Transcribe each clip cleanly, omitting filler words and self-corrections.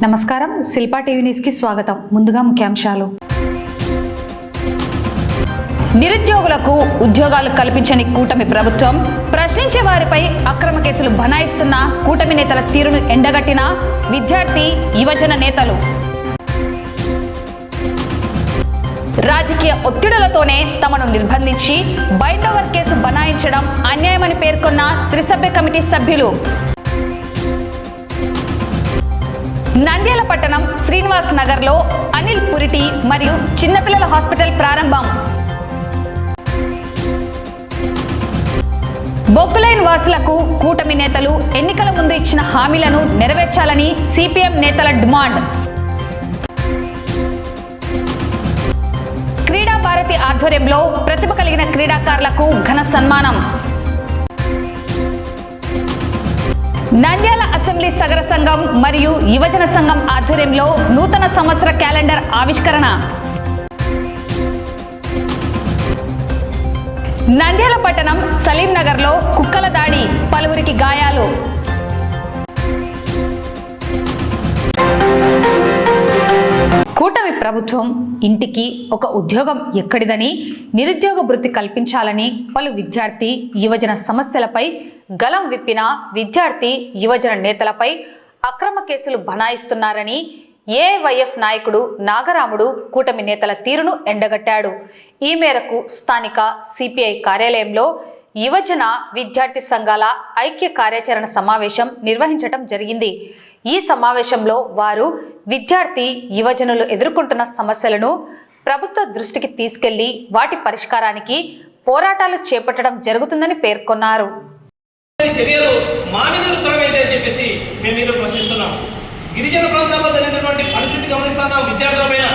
నమస్కారం, Shilpa TV news కి స్వాగతం. ముందుగా ముఖ్యాంశాలు. నిరుద్యోగులకు ఉద్యోగాలు కల్పించని కూటమి ప్రభుత్వం, ప్రశ్నించే వారిపై అక్రమ కేసులు బనాయిస్తున్న కూటమి నేతల తీరును ఎండగట్టిన విద్యార్థి యువజన నేతలు. రాజకీయ ఒత్తిడులతోనే తమను నిర్బంధించి బైండ్ ఓవర్ కేసు బనాయించడం అన్యాయమని పేర్కొన్న త్రిసభ్య కమిటీ సభ్యులు. నంద్యాల పట్టణం శ్రీనివాస్ నగర్లో అనిల్ పురిటి మరియు చిన్నపిల్లల హాస్పిటల్ ప్రారంభం. బొక్కులైన్ వాసులకు కూటమి నేతలు ఎన్నికల ముందు ఇచ్చిన హామీలను నెరవేర్చాలని సిపిఎం నేతల డిమాండ్. క్రీడా భారతి ఆధ్వర్యంలో ప్రతిభ కలిగిన క్రీడాకారులకు ఘన సన్మానం. నంద్యాల అసెంబ్లీ సగర సంఘం మరియు యువజన సంఘం ఆధ్వర్యంలో నూతన సంవత్సర క్యాలెండర్ ఆవిష్కరణ. నంద్యాల పట్టణం సలీం నగర్లో కుక్కల దాడి, పలువురికి గాయాలు. కూటమి ప్రభుత్వం ఇంటికి ఒక ఉద్యోగం ఎక్కడిదని, నిరుద్యోగ భృతి కల్పించాలని పలు విద్యార్థి యువజన సమస్యలపై గలం విప్పిన విద్యార్థి యువజన నేతలపై అక్రమ కేసులు బనాయిస్తున్నారని ఏవైఎఫ్ నాయకుడు నాగరాముడు కూటమి నేతల తీరును ఎండగట్టాడు. ఈ మేరకు స్థానిక సిపిఐ కార్యాలయంలో యువజన విద్యార్థి సంఘాల ఐక్య కార్యాచరణ సమావేశం నిర్వహించడం జరిగింది. ఈ సమావేశంలో వారు విద్యార్థి యువజనులు ఎదుర్కొంటున్న సమస్యలను ప్రభుత్వ దృష్టికి తీసుకెళ్లి వాటి పరిష్కారానికి పోరాటాలు చేపట్టడం జరుగుతుందని పేర్కొన్నారు. చర్యలు మా మీద ఉత్తరమైందని చెప్పేసి మేము మీరు ప్రశ్నిస్తున్నాం. గిరిజన ప్రాంతాల్లో జరిగినటువంటి పరిస్థితి గమనిస్తున్న విద్యార్థుల పైన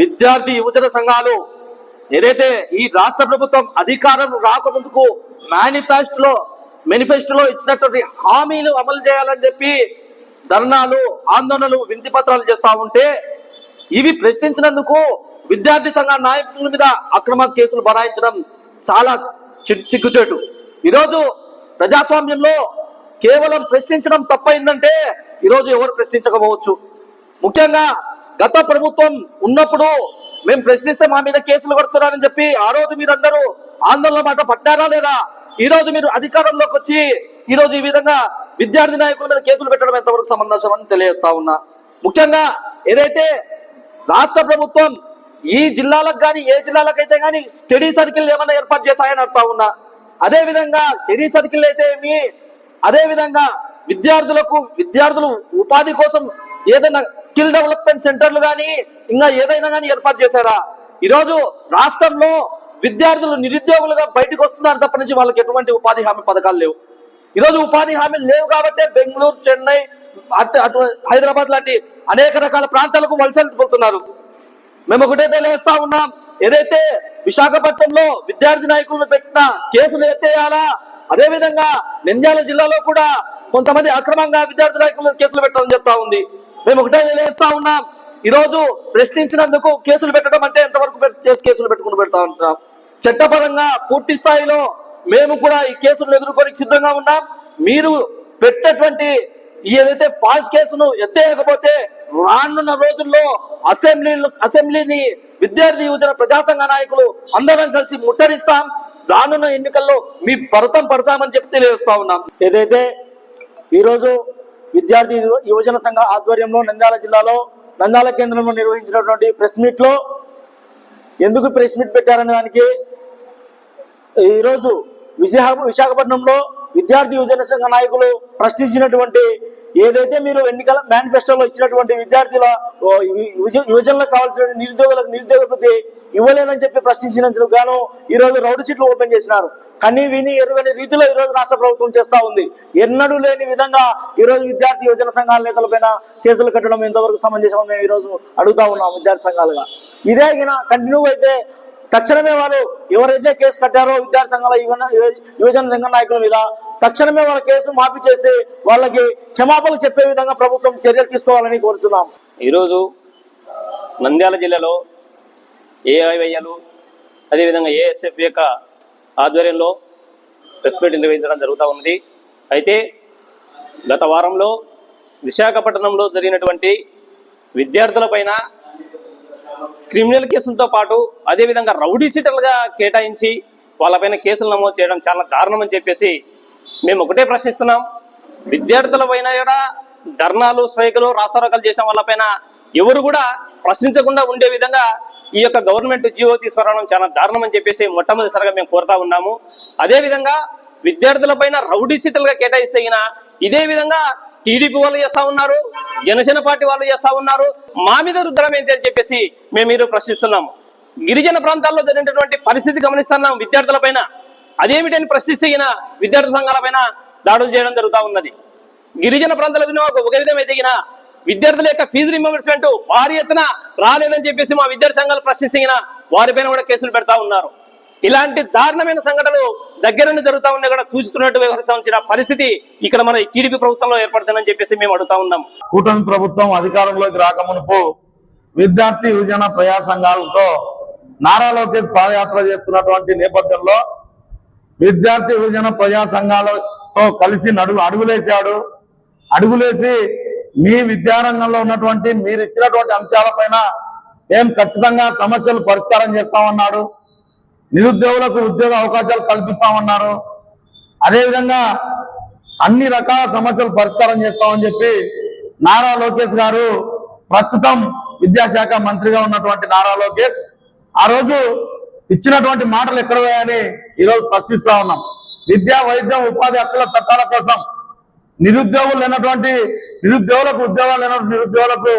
విద్యార్థి యువజన సంఘాలు ఏదైతే ఈ రాష్ట్ర ప్రభుత్వం అధికారం రాకముందుకు మేనిఫెస్టోలో ఇచ్చినటువంటి హామీలు అమలు చేయాలని చెప్పి ధర్నాలు, ఆందోళనలు, వినతి పత్రాలు చేస్తూ ఉంటే ఇవి ప్రశ్నించినందుకు విద్యార్థి సంఘ నాయకుల మీద అక్రమ కేసులు బనాయించడం చాలా సిగ్గుచేటు. ఈరోజు ప్రజాస్వామ్యంలో కేవలం ప్రశ్నించడం తప్పైందంటే ఈరోజు ఎవరు ప్రశ్నించకపోవచ్చు. ముఖ్యంగా గత ప్రభుత్వం ఉన్నప్పుడు మేము ప్రశ్నిస్తే మా మీద కేసులు కడుతున్నారని చెప్పి ఆ రోజు మీరందరూ ఆందోళన మాట పట్టారా లేదా? ఈ రోజు మీరు అధికారంలోకి వచ్చి ఈ రోజు ఈ విధంగా విద్యార్థి నాయకుల మీద కేసులు పెట్టడం ఎంతవరకు సమంజసం అని తెలియజేస్తా ఉన్నా. ముఖ్యంగా ఏదైతే రాష్ట్ర ప్రభుత్వం ఈ జిల్లాలకు కానీ ఏ జిల్లాలకైతే కానీ స్టడీ సర్కిల్ ఏమైనా ఏర్పాటు చేశాయని అడుగుతా ఉన్నా. అదే విధంగా స్టడీ సర్కిల్ అయితే అదే విధంగా విద్యార్థులు ఉపాధి కోసం ఏదైనా స్కిల్ డెవలప్మెంట్ సెంటర్లు కానీ ఇంకా ఏదైనా కానీ ఏర్పాటు చేశారా? ఈరోజు రాష్ట్రంలో విద్యార్థులు నిరుద్యోగులుగా బయటకు వస్తున్నారు తప్ప నుంచి వాళ్ళకి ఎటువంటి ఉపాధి హామీ పథకాలు లేవు. ఈరోజు ఉపాధి హామీలు లేవు కాబట్టి బెంగళూరు, చెన్నై, అటు హైదరాబాద్ లాంటి అనేక రకాల ప్రాంతాలకు వలస వెళ్ళిపోతున్నారు. మేము ఒకటే తెలియజేస్తా ఉన్నాం, ఏదైతే విశాఖపట్నంలో విద్యార్థి నాయకులు పెట్టిన కేసులు ఎత్తేయాలా, అదేవిధంగా నంద్యాల జిల్లాలో కూడా కొంతమంది అక్రమంగా విద్యార్థి నాయకులు కేసులు పెట్టాలని చెప్తా ఉంది. మేము ఒకటే తెలియజేస్తా ఉన్నాం, ఈరోజు ప్రశ్నించినందుకు కేసులు పెట్టడం అంటే ఎంతవరకు కేసులు పెట్టుకుని పెడతా ఉంటున్నాం. చట్టపరంగా పూర్తి స్థాయిలో మేము కూడా ఈ కేసులను ఎదుర్కొని సిద్ధంగా ఉన్నాం. మీరు పెట్టేటువంటి ఏదైతే ఫాల్స్ కేసును ఎత్తేయకపోతే రానున్న రోజుల్లో అసెంబ్లీని విద్యార్థి యువజన ప్రజాసంఘ నాయకులు అందరం కలిసి ముట్టడిస్తాం. రానున్న ఎన్నికల్లో మీ భరతం పడతామని చెప్పి తెలియజేస్తా ఉన్నాం. ఏదైతే ఈరోజు విద్యార్థి యువజన సంఘ ఆధ్వర్యంలో నంద్యాల జిల్లాలో నంద్యాల కేంద్రంలో నిర్వహించినటువంటి ప్రెస్ మీట్ లో ఎందుకు ప్రెస్ మీట్ పెట్టారనే దానికి ఈరోజు విశాఖపట్నంలో విద్యార్థి యువజన సంఘ నాయకులు ప్రశ్నించినటువంటి ఏదైతే మీరు ఎన్నికల మేనిఫెస్టోలో ఇచ్చినటువంటి విద్యార్థుల యువజనులకు కావాల్సిన నిరుద్యోగ భృతి ఇవ్వలేదని చెప్పి ప్రశ్నించినందుకు గాను ఈరోజు రౌడీ షీట్లు ఓపెన్ చేసినారు. కానీ విని ఎరుగని రీతిలో ఈరోజు రాష్ట్ర ప్రభుత్వం చేస్తూ ఉంది. ఎన్నడూ లేని విధంగా ఈరోజు విద్యార్థి యువజన సంఘాల నేతలపైన కేసులు కట్టడం ఎంతవరకు సమంజసం మేము ఈరోజు అడుగుతా ఉన్నాం విద్యార్థి సంఘాలుగా. ఇదే కంటిన్యూ అయితే తక్షణమే వారు ఎవరైతే కేసు కట్టారో విద్యార్థి సంఘాల యువజన సంఘ నాయకుల మీద తక్షణమే వాళ్ళ కేసు మాఫీ చేసి వాళ్ళకి క్షమాపణలు చెప్పే విధంగా ప్రభుత్వం చర్యలు తీసుకోవాలని కోరుతున్నాం. ఈరోజు నంద్యాల జిల్లాలో ఏఐవైఎలు అదేవిధంగా ఏఎస్ఎఫ్ యొక్క ఆధ్వర్యంలో ప్రెస్ మీట్ నిర్వహించడం జరుగుతూ ఉన్నది. అయితే గత వారంలో విశాఖపట్నంలో జరిగినటువంటి విద్యార్థులపైన క్రిమినల్ కేసులతో పాటు అదేవిధంగా రౌడీ షీటర్లుగా కేటాయించి వాళ్ళపైన కేసులు నమోదు చేయడం చాలా దారుణం అని చెప్పేసి మేము ఒకటే ప్రశ్నిస్తున్నాం. విద్యార్థుల పైన కూడా ధర్నాలు, స్ట్రైకులు, రాస్తారోకాలు చేసిన వాళ్ళపైన ఎవరు కూడా ప్రశ్నించకుండా ఉండే విధంగా ఈ యొక్క గవర్నమెంట్ జీవో తీసుకురావడం చాలా దారుణం అని చెప్పేసి మొట్టమొదటిసారిగా మేము కోరుతా ఉన్నాము. అదేవిధంగా విద్యార్థుల పైన రౌడీ షీటర్లుగా కేటాయిస్తే ఇదే విధంగా టీడీపీ వాళ్ళు చేస్తా ఉన్నారు, జనసేన పార్టీ వాళ్ళు చేస్తా ఉన్నారు. మా మీద రుద్రం ఏంటి అని చెప్పేసి మేము మీరు ప్రశ్నిస్తున్నాము. గిరిజన ప్రాంతాల్లో జరిగినటువంటి పరిస్థితి గమనిస్తున్నాం. విద్యార్థుల పైన అదేమిటని ప్రశ్నిస్తే విద్యార్థి సంఘాల పైన దాడులు చేయడం జరుగుతూ ఉన్నది. గిరిజన ప్రాంతాల ఒక విధమైతే విద్యార్థుల యొక్క ఫీజు రింబర్స్మెంట్ భారీ ఎత్తున రాలేదని చెప్పేసి మా విద్యార్థి సంఘాలు ప్రశ్నించిన వారిపైన కూడా కేసులు పెడతా ఉన్నారు. ఇలాంటి దారుణమైన సంఘటనలు దగ్గర నుండి జరుగుతూ ఉన్నా కూడా చూస్తున్నట్టు వ్యవహరించిన పరిస్థితి ఇక్కడ మన టీడీపీ ప్రభుత్వంలో ఏర్పడుతుందని చెప్పేసి మేము అడుగుతా ఉన్నాం. కూటమి ప్రభుత్వం అధికారంలోకి రాకమునుపు విద్యార్థి యువజన ప్రజా సంఘాలతో నారా లోకేష్ పాదయాత్ర చేస్తున్నటువంటి నేపథ్యంలో విద్యార్థి యువజన ప్రజా సంఘాలతో కలిసి అడుగులేసి మీ విద్యారంగంలో ఉన్నటువంటి మీరు ఇచ్చినటువంటి అంశాలపైన మేము ఖచ్చితంగా సమస్యలు పరిష్కారం చేస్తామన్నాడు. నిరుద్యోగులకు ఉద్యోగ అవకాశాలు కల్పిస్తామన్నారు. అదేవిధంగా అన్ని రకాల సమస్యలు పరిష్కారం చేస్తామని చెప్పి నారా లోకేష్ గారు, ప్రస్తుతం విద్యాశాఖ మంత్రిగా ఉన్నటువంటి నారా లోకేష్ ఆ రోజు ఇచ్చినటువంటి మాటలు ఎక్కడ పోయాయని ఈరోజు ప్రశ్నిస్తా ఉన్నాం. విద్యా, వైద్యం, ఉపాధి హక్కుల చట్టాల కోసం నిరుద్యోగులకు ఉద్యోగాలు లేనటువంటి నిరుద్యోగులకు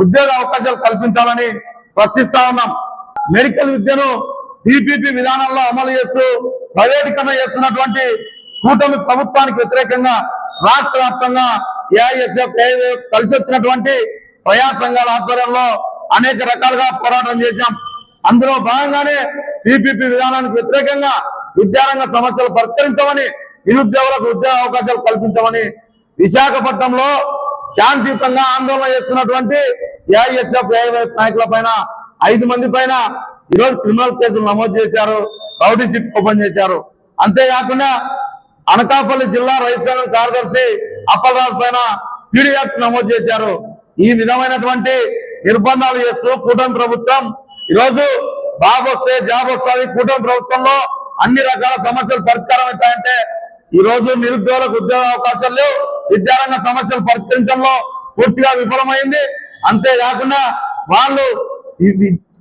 ఉద్యోగ అవకాశాలు కల్పించాలని ప్రశ్నిస్తా ఉన్నాం. మెడికల్ విద్యను పీపీపీ విధానంలో అమలు చేస్తూ ప్రైవేటీకరణ చేస్తున్నటువంటి కూటమి ప్రభుత్వానికి వ్యతిరేకంగా రాష్ట్ర వ్యాప్తంగా ఏఐఎస్ఎఫ్ కలిసి వచ్చినటువంటి ప్రజా సంఘాల ఆధ్వర్యంలో అనేక రకాలుగా పోరాటం చేశాం. అందులో భాగంగానే పీపీపీ విధానానికి వ్యతిరేకంగా విద్యారంగ సమస్యలు పరిష్కరించమని, నిరుద్యోగులకు ఉద్యోగ అవకాశాలు కల్పించమని విశాఖపట్నంలో శాంతియుతంగా ఆందోళన చేస్తున్నటువంటి ఏఐఎస్ఎఫ్ నాయకుల పైన 5 మంది పైన ఈరోజు క్రిమినల్ కేసులు నమోదు చేశారు, రౌడీ షీట్ ఓపెన్ చేశారు. అంతేకాకుండా అనకాపల్లి జిల్లా రైతు సంఘం కార్యదర్శి అప్పలరాజు పైన పీడీ యాక్ట్ నమోదు చేశారు. ఈ విధమైనటువంటి నిర్బంధాలు చేస్తూ కూటమి ప్రభుత్వం ఈరోజు బాబు వస్తే జాబ్ వస్తుంది, కూటమి ప్రభుత్వంలో అన్ని రకాల సమస్యలు పరిష్కారం అవుతాయంటే ఈ రోజు నిరుద్యోగులకు ఉద్యోగ అవకాశాలు లేవు, విద్యారంగ సమస్యలు పరిష్కరించడంలో పూర్తిగా విఫలమైంది. అంతేకాకుండా వాళ్ళు ఈ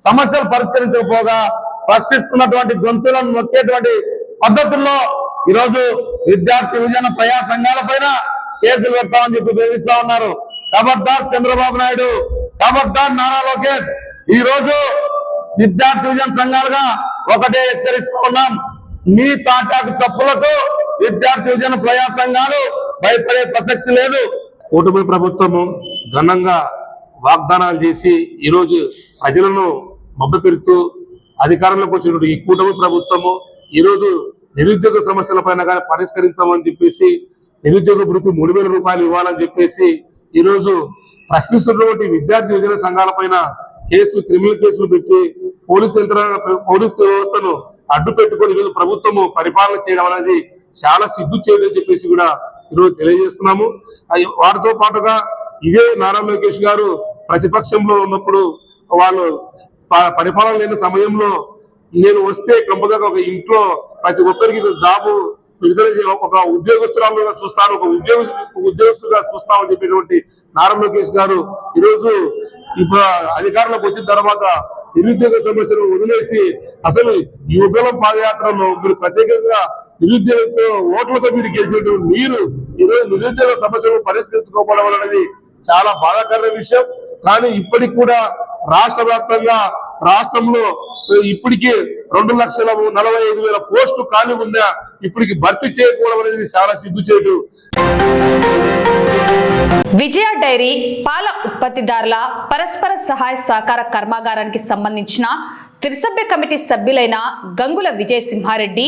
సమస్యలు పరిష్కరించకపోగా ప్రశ్నిస్తున్నటువంటి గొంతులను నొక్కేటువంటి పద్ధతుల్లో ఈరోజు విద్యార్థి యువజన ప్రజా సంఘాల పైన కేసులు పెడతామని చెప్పి బెదిరిస్తా ఉన్నారు. ఖబర్దార్ చంద్రబాబు నాయుడు, ఖబర్దార్ నారా లోకేష్. ఈ రోజు విద్యార్థి యువజన సంఘాలుగా ఒకటే హెచ్చరిస్తూ ఉన్నాం, మీ తాటాకు చప్పులకు విద్యార్థి యువజన ప్రజా సంఘాలు భయపడే ప్రసక్తి లేదు. కూటమి ప్రభుత్వము ఘనంగా వాగ్దానాలు చేసి ఈరోజు ప్రజలను మభ్యపెడుతూ అధికారంలోకి వచ్చినటువంటి ఈ కూటమి ప్రభుత్వము ఈరోజు నిరుద్యోగ సమస్యల పైన కానీ పరిష్కరించమని చెప్పేసి, నిరుద్యోగ భృతి 3,000 రూపాయలు ఇవ్వాలని చెప్పేసి ఈరోజు ప్రశ్నిస్తున్నటువంటి విద్యార్థి యువజన సంఘాల పైన క్రిమినల్ కేసులు పెట్టి పోలీస్ వ్యవస్థను అడ్డు పెట్టుకొని ఈరోజు ప్రభుత్వము పరిపాలన చేయడం అనేది చాలా సిగ్గు చేయడం చెప్పేసి కూడా ఈరోజు తెలియజేస్తున్నాము. వారితో పాటుగా ఇదే నారా లోకేష్ గారు ప్రతిపక్షంలో ఉన్నప్పుడు వాళ్ళు పరిపాలన లేని సమయంలో నేను వస్తే కంపల్సరిగా ఒక ఇంట్లో ప్రతి ఒక్కరికి జాబు విడుదల ఒక ఉద్యోగస్తురాలుగా చూస్తాను, ఒక ఉద్యోగస్తులుగా చూస్తామని చెప్పినటువంటి నారా లోకేష్ గారు ఈరోజు ఇప్పుడు అధికారంలోకి వచ్చిన తర్వాత నిరుద్యోగ సమస్యను వదిలేసి అసలు యుగలం పాదయాత్రలో మీరు ప్రత్యేకంగా నిరుద్యోగ ఓట్లతో మీరు గెలిచినటువంటి మీరు ఈరోజు నిరుద్యోగ సమస్యలను పరిష్కరించుకోవడం అనేది చాలా బాధాకరమైన విషయం. కానీ ఇప్పటికి కూడా రాష్ట్ర వ్యాప్తంగా రాష్ట్రంలో ఇప్పటికీ 2,45,000 పోస్టులు ఖాళీ ఉందా, ఇప్పటికి భర్తీ చేయకపోవడం అనేది చాలా సిగ్గుచేటు. విజయ డైరీ పాల ఉత్పత్తిదారుల పరస్పర సహాయ సహకార కర్మాగారానికి సంబంధించిన త్రిసభ్య కమిటీ సభ్యులైన గంగుల విజయ సింహారెడ్డి,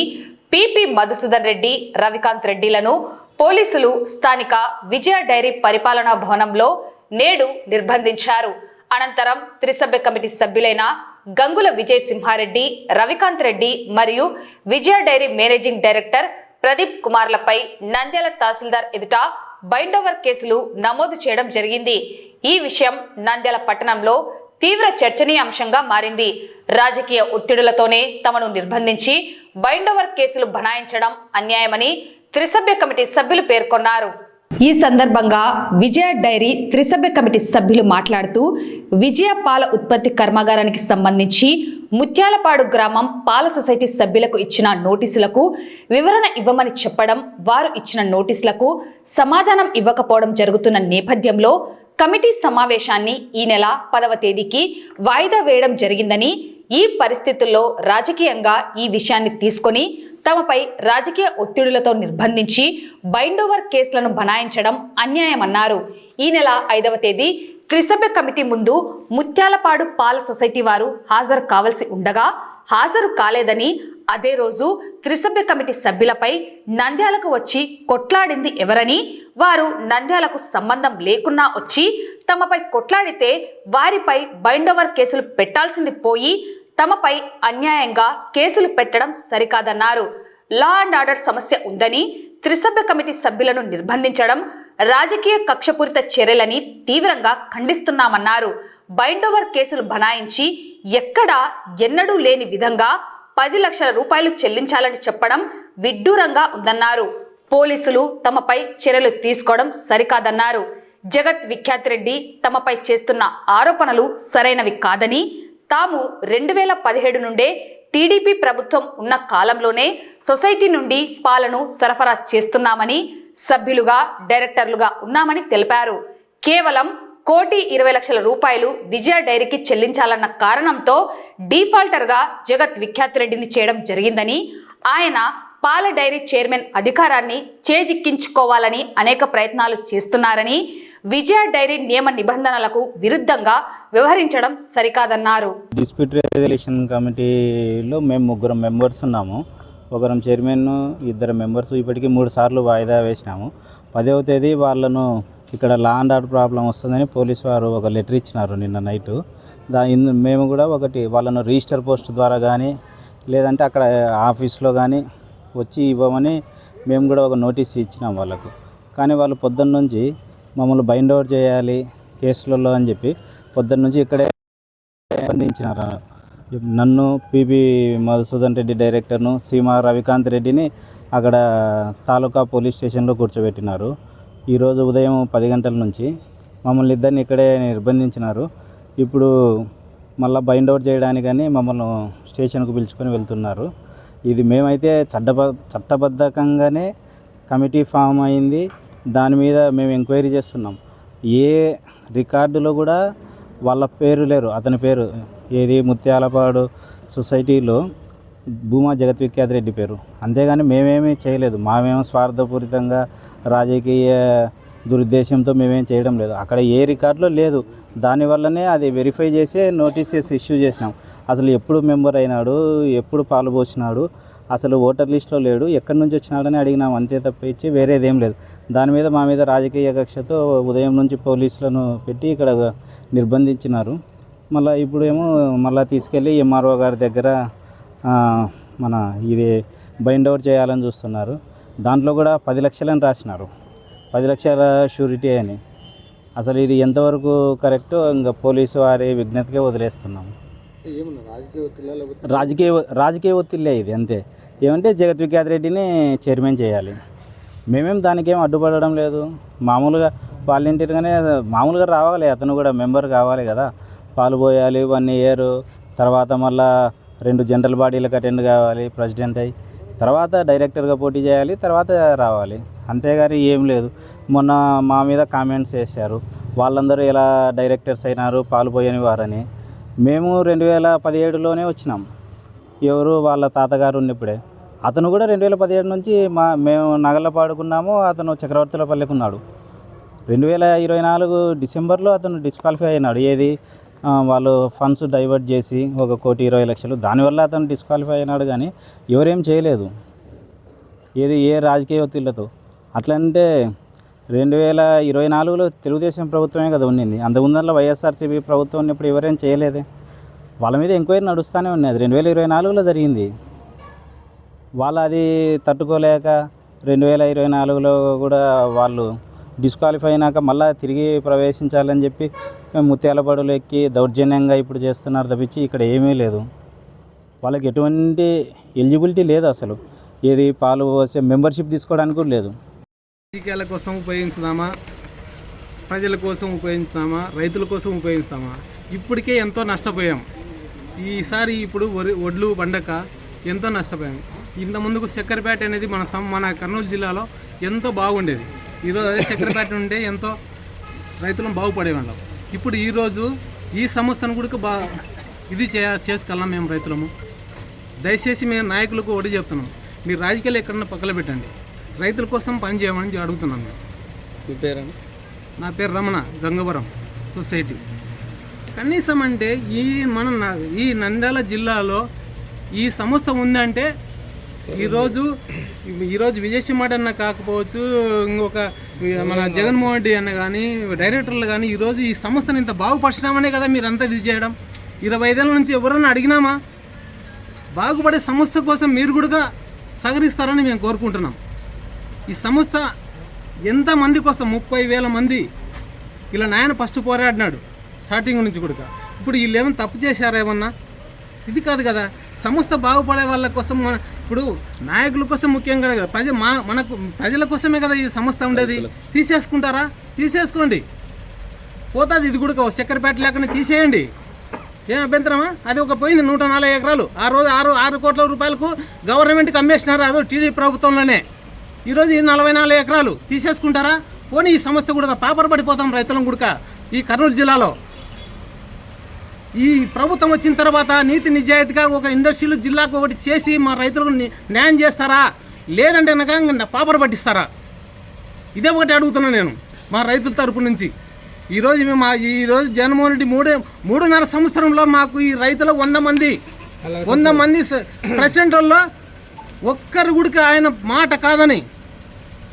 పిపి మధుసూదన్ రెడ్డి, రవికాంత్ రెడ్డిలను పోలీసులు స్థానిక విజయ డైరీ పరిపాలనా భవనంలో నేడు నిర్బంధించారు. అనంతరం త్రిసభ్య కమిటీ సభ్యులైన గంగుల విజయ్ సింహారెడ్డి, రవికాంత్ రెడ్డి మరియు Vijaya dairy managing director Pradeep కుమార్లపై నంద్యాల తహసీల్దార్ ఎదుట బైండోవర్ కేసులు నమోదు చేయడం జరిగింది. ఈ విషయం నంద్యాల పట్టణంలో తీవ్ర చర్చనీయాంశంగా మారింది. రాజకీయ ఒత్తిడులతోనే తమను నిర్బంధించి బైండోవర్ కేసులు బనాయించడం అన్యాయమని త్రిసభ్య కమిటీ సభ్యులు పేర్కొన్నారు. ఈ సందర్భంగా విజయ డైరీ త్రిసభ్య కమిటీ సభ్యులు మాట్లాడుతూ విజయ పాల ఉత్పత్తి కర్మాగారానికి సంబంధించి ముత్యాలపాడు గ్రామం పాల సొసైటీ సభ్యులకు ఇచ్చిన నోటీసులకు వివరణ ఇవ్వమని చెప్పడం, వారు ఇచ్చిన నోటీసులకు సమాధానం ఇవ్వకపోవడం జరుగుతున్న నేపథ్యంలో కమిటీ సమావేశాన్ని ఈ నెల 10వ తేదీకి వాయిదా వేయడం జరిగిందని, ఈ పరిస్థితుల్లో రాజకీయంగా ఈ విషయాన్ని తీసుకొని తమపై రాజకీయ ఒత్తిడులతో నిర్బంధించి బైండోవర్ కేసులను బనాయించడం అన్యాయమన్నారు. ఈ నెల 5వ తేదీ త్రిసభ్య కమిటీ ముందు ముత్యాలపాడు పాల సొసైటీ వారు హాజరు కావాల్సి ఉండగా హాజరు కాలేదని, అదే రోజు త్రిసభ్య కమిటీ సభ్యులపై నంద్యాలకు వచ్చి కొట్లాడింది ఎవరని, వారు నంద్యాలకు సంబంధం లేకున్నా వచ్చి తమపై కొట్లాడితే వారిపై బైండోవర్ కేసులు పెట్టాల్సింది పోయి తమపై అన్యాయంగా కేసులు పెట్టడం సరికాదన్నారు. లా అండ్ ఆర్డర్ సమస్య ఉందని త్రిసభ్య కమిటీ సభ్యులను నిర్బంధించడం రాజకీయ కక్షపూరిత చర్యలని తీవ్రంగా ఖండిస్తున్నామన్నారు. బైండోవర్ కేసులు బనాయించి ఎక్కడా ఎన్నడూ లేని విధంగా 10 లక్షల రూపాయలు చెల్లించాలని చెప్పడం విడ్డూరంగా ఉందన్నారు. పోలీసులు తమపై చర్యలు తీసుకోవడం సరికాదన్నారు. జగత్ విఖ్యాత్ రెడ్డి తమపై చేస్తున్న ఆరోపణలు సరైనవి కాదని, తాము 2017 నుండే టీడీపీ ప్రభుత్వం ఉన్న కాలంలోనే సొసైటీ నుండి పాలను సరఫరా చేస్తున్నామని, సభ్యులుగా డైరెక్టర్లుగా ఉన్నామని తెలిపారు. కేవలం 1,20,00,000 రూపాయలు విజయ డైరీకి చెల్లించాలన్న కారణంతో డిఫాల్టర్గా జగత్ విఖ్యాత్ రెడ్డిని చేయడం జరిగిందని, ఆయన పాల డైరీ చైర్మన్ అధికారాన్ని చేజిక్కించుకోవాలని అనేక ప్రయత్నాలు చేస్తున్నారని, విజయ డైరీ నియమ నిబంధనలకు విరుద్ధంగా వ్యవహరించడం సరికాదన్నారు. డిస్ప్యూట్ రెజల్యూషన్ కమిటీలో మేము 3 మెంబర్స్ ఉన్నాము. ఒకరం చైర్మన్, 2 మెంబర్స్. ఇప్పటికీ 3 సార్లు వాయిదా వేసినాము. 10వ తేదీ వాళ్ళను ఇక్కడ లా అండ్ ఆర్డర్ ప్రాబ్లం వస్తుందని పోలీసు వారు ఒక లెటర్ ఇచ్చినారు నిన్న నైటు. మేము కూడా ఒకటి వాళ్ళను రిజిస్టర్ పోస్ట్ ద్వారా కానీ లేదంటే అక్కడ ఆఫీస్లో కానీ వచ్చి ఇవ్వమని మేము కూడా ఒక నోటీస్ ఇచ్చినాం వాళ్ళకు. కానీ వాళ్ళు పొద్దున్న నుంచి మమ్మల్ని బైండ్ ఓవర్ చేయాలి కేసులలో అని చెప్పి పొద్దున్న నుంచి ఇక్కడే స్పందించినారు. నన్ను, పిపి మధుసూదన్ రెడ్డి డైరెక్టర్ను, సీమా రవికాంత్ రెడ్డిని అక్కడ తాలూకా పోలీస్ స్టేషన్లో కూర్చోబెట్టినారు. ఈరోజు ఉదయం 10 గంటల నుంచి మమ్మల్ని ఇద్దరిని ఇక్కడే నిర్బంధించినారు. ఇప్పుడు మళ్ళీ బైండ్ అవుట్ చేయడానికని మమ్మల్ని స్టేషన్కు పిలుచుకొని వెళ్తున్నారు. ఇది మేమైతే చట్టబద్ధకంగానే కమిటీ ఫామ్ అయింది. దాని మీద మేము ఎంక్వైరీ చేస్తున్నాం. ఏ రికార్డులో కూడా వాళ్ళ పేరు లేరు. అతని పేరు ఏది ముత్యాలపాడు సొసైటీలో భూమా జగత్ విఖ్యాత్ రెడ్డి పేరు. అంతేగాని మేమేమీ చేయలేదు. మామేమో స్వార్థపూరితంగా రాజకీయ దురుద్దేశంతో మేమేం చేయడం లేదు. అక్కడ ఏ రికార్డులో లేదు. దానివల్లనే అది వెరిఫై చేసి నోటీసెస్ ఇష్యూ చేసినాం. అసలు ఎప్పుడు మెంబర్ అయినాడు, ఎప్పుడు పాలు పోసినాడు, అసలు ఓటర్ లిస్టులో లేడు, ఎక్కడి నుంచి వచ్చినాడని అడిగినాం. అంతే తప్పించి వేరేదేం లేదు. దాని మీద మా మీద రాజకీయ కక్షతో ఉదయం నుంచి పోలీసులను పెట్టి ఇక్కడ నిర్బంధించినారు. మళ్ళీ ఇప్పుడేమో మళ్ళీ తీసుకెళ్ళి ఎంఆర్ఓ గారి దగ్గర మన ఇది బైండ్ అవుట్ చేయాలని చూస్తున్నారు. దాంట్లో కూడా 10 లక్షలని రాసినారు. 10 లక్షల షూరిటీ అని. అసలు ఇది ఎంతవరకు కరెక్టో ఇంకా పోలీసు వారి విజ్ఞతకే వదిలేస్తున్నాము. రాజకీయ ఒత్తిళ్ళే ఇది అంతే. ఏమంటే జగత్ విఖ్యాత్ రెడ్డిని చైర్మన్ చేయాలి. మేమేం దానికి ఏం అడ్డుపడడం లేదు. మామూలుగా వాలంటీర్గానే మామూలుగా రావాలి. అతను కూడా మెంబర్ కావాలి కదా, పాలు పోయాలి 1 ఇయర్, తర్వాత మళ్ళా 2 జనరల్ బాడీలకు అటెండ్ కావాలి ప్రెసిడెంట్ అయ్యి, తర్వాత డైరెక్టర్గా పోటీ చేయాలి, తర్వాత రావాలి. అంతేగాని ఏం లేదు. మొన్న మా మీద కామెంట్స్ చేశారు. వాళ్ళందరూ ఎలా డైరెక్టర్స్ అయినారు పాలు పోయని వారని. మేము 2017లోనే వచ్చినాం. ఎవరు వాళ్ళ తాతగారు ఉన్నప్పుడే. అతను కూడా 2017 నుంచి మేము నగలపాడుకున్నాము. అతను చక్రవర్తులపల్లికి ఉన్నాడు. 2024 డిసెంబర్లో అతను డిస్క్వాలిఫై అయినాడు. ఏది వాళ్ళు ఫండ్స్ డైవర్ట్ చేసి 1,20,00,000, దానివల్ల అతను డిస్క్వాలిఫై అయినాడు. కానీ ఎవరేం చేయలేదు. ఏది ఏ రాజకీయ ఒత్తిళ్లతో. అట్లంటే 2024లో తెలుగుదేశం ప్రభుత్వమే కదా ఉండింది. అంతకుముందర వైఎస్ఆర్సీపీ ప్రభుత్వం ఉన్నప్పుడు ఎవరేం చేయలేదే. వాళ్ళ మీద ఎంక్వైరీ నడుస్తూనే ఉన్నది. 2024లో జరిగింది. వాళ్ళు అది తట్టుకోలేక 2024లో కూడా వాళ్ళు డిస్క్వాలిఫై అయినాక మళ్ళీ తిరిగి ప్రవేశించాలని చెప్పి ముత్యాలబడులు ఎక్కి దౌర్జన్యంగా ఇప్పుడు చేస్తున్నారు తప్పించి ఇక్కడ ఏమీ లేదు. వాళ్ళకి ఎటువంటి ఎలిజిబిలిటీ లేదు అసలు. ఏది పాలు పోసే మెంబర్షిప్ తీసుకోవడానికి కూడా లేదు. రాజకీయాల కోసం ఉపయోగించుదామా, ప్రజల కోసం ఉపయోగించుదామా, రైతుల కోసం ఉపయోగిస్తామా? ఇప్పటికే ఎంతో నష్టపోయాం. ఈసారి ఇప్పుడు ఒడ్లు పండక ఎంతో నష్టపోయాం. ఇంత ముందుకు చక్కెరపేట అనేది మన కర్నూలు జిల్లాలో ఎంతో బాగుండేది. ఈరోజు అదే చక్కెరపేట ఉంటే ఎంతో రైతులను బాగుపడేవాళ్ళం. ఇప్పుడు ఈరోజు ఈ సంస్థను కూడా ఇది చేసుకెళ్ళాం మేము రైతులము. దయచేసి మేము నాయకులకు ఒకటి చెప్తున్నాం, మీరు రాజకీయాలు ఎక్కడన్నా పక్కన పెట్టండి, రైతుల కోసం పని చేయమని అడుగుతున్నాం మేము. మీ పేరండి? నా పేరు రమణ, గంగవరం సొసైటీ. కనీసం అంటే ఈ నంద్యాల జిల్లాలో ఈ సంస్థ ఉందంటే ఈరోజు విజయసింహ అన్న కాకపోవచ్చు, ఇంకొక మన జగన్మోహన్ రెడ్డి అన్న కానీ డైరెక్టర్లు కానీ ఈరోజు ఈ సంస్థను ఇంత బాగుపరిచినామనే కదా మీరు అంతా ఇది చేయడం. 25 ఏళ్ళ నుంచి ఎవరన్నా అడిగినామా? బాగుపడే సంస్థ కోసం మీరు కూడా సహకరిస్తారని మేము కోరుకుంటున్నాం. ఈ సంస్థ ఎంతమంది కోసం 30,000 మంది ఇలా నాయన ఫస్ట్ పోరాడినాడు స్టార్టింగ్ నుంచి కూడా. ఇప్పుడు వీళ్ళు ఏమైనా తప్పు చేశారా ఏమన్నా? ఇది కాదు కదా. సంస్థ బాగుపడే వాళ్ళ కోసం ఇప్పుడు నాయకుల కోసం ముఖ్యంగా కదా, మనకు ప్రజల కోసమే కదా ఈ సంస్థ ఉండేది. తీసేసుకుంటారా? తీసేసుకోండి, పోతుంది. ఇది కూడా చక్కెరపేట లేకుండా తీసేయండి, ఏం అభ్యంతరమా? అది ఒక పోయింది 104 ఎకరాలు. ఆ రోజు 6 కోట్ల రూపాయలకు గవర్నమెంట్కి అమ్మేసినారు, అదో టీడీ ప్రభుత్వంలోనే. ఈరోజు 44 ఎకరాలు తీసేసుకుంటారా? పోనీ ఈ సంస్థ కూడా పేపర్ పడిపోతాం రైతులం కూడా ఈ కర్నూలు జిల్లాలో. ఈ ప్రభుత్వం వచ్చిన తర్వాత నీతి నిజాయితీగా ఒక ఇండస్ట్రీలు జిల్లాకు ఒకటి చేసి మా రైతులకు న్యాయం చేస్తారా? లేదంటే కనుక పేపర్ పట్టిస్తారా? ఇదే ఒకటి అడుగుతున్నాను నేను మా రైతుల తరపు నుంచి. ఈరోజు జగన్మోహన్ రెడ్డి 3.5 సంవత్సరంలో మాకు ఈ రైతులు 100 మంది ప్రెసిడెంట్ వాళ్ళు ఒక్కరు కూడా ఆయన మాట కాదని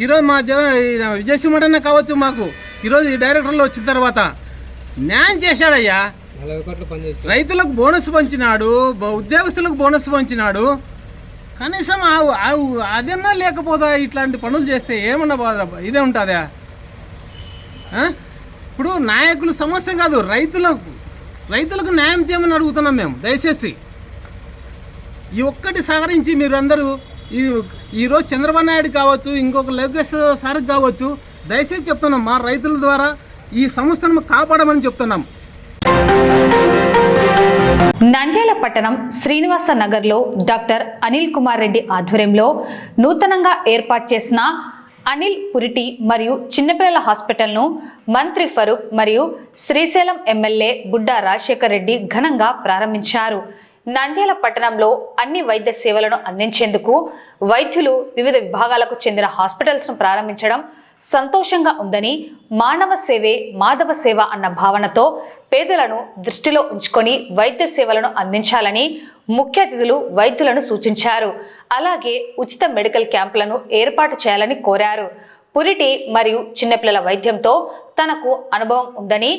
ఈరోజు మా విజయసింహ అన్న కావచ్చు, మాకు ఈరోజు ఈ డైరెక్టర్లు వచ్చిన తర్వాత న్యాయం చేశాడయ్యా. రైతులకు బోనస్ పంచినాడు, ఉద్యోగస్తులకు బోనస్ పంచినాడు. కనీసం అదన్నా లేకపోతే ఇట్లాంటి పనులు చేస్తే ఏమన్నా ఇదే ఉంటుందా? ఇప్పుడు నాయకుల సమస్య కాదు, రైతులకు న్యాయం చేయమని అడుగుతున్నాం మేము. దయచేసి ఈ ఒక్కటి సహకరించి మీరు అందరూ ఈరోజు చంద్రబాబు నాయుడు కావచ్చు, ఇంకొక లోకేష్ సార్కి కావచ్చు, దయచేసి చెప్తున్నాం, మా రైతుల ద్వారా ఈ సంస్థను కాపాడమని చెప్తున్నాం. నంద్యాల పట్టణం శ్రీనివాస నగర్లో డాక్టర్ అనిల్ కుమార్ రెడ్డి ఆధ్వర్యంలో నూతనంగా ఏర్పాటు చేసిన అనిల్ పురిటి మరియు చిన్నపిల్లల హాస్పిటల్ను మంత్రి ఫరూక్ మరియు శ్రీశైలం ఎమ్మెల్యే బుడ్డా రాజశేఖర్ రెడ్డి ఘనంగా ప్రారంభించారు. నంద్యాల పట్టణంలో అన్ని వైద్య సేవలను అందించేందుకు వైద్యులు వివిధ విభాగాలకు చెందిన హాస్పిటల్స్ను ప్రారంభించడం సంతోషంగా ఉందని, మానవ సేవే మాధవ సేవ అన్న భావనతో పేదలను దృష్టిలో ఉంచుకొని వైద్య సేవలను అందించాలని ముఖ్య అతిథులు వైద్యులను సూచించారు. అలాగే ఉచిత మెడికల్ క్యాంపులను ఏర్పాటు చేయాలని కోరారు. పురిటి మరియు చిన్నపిల్లల వైద్యంతో తనకు అనుభవం ఉందని,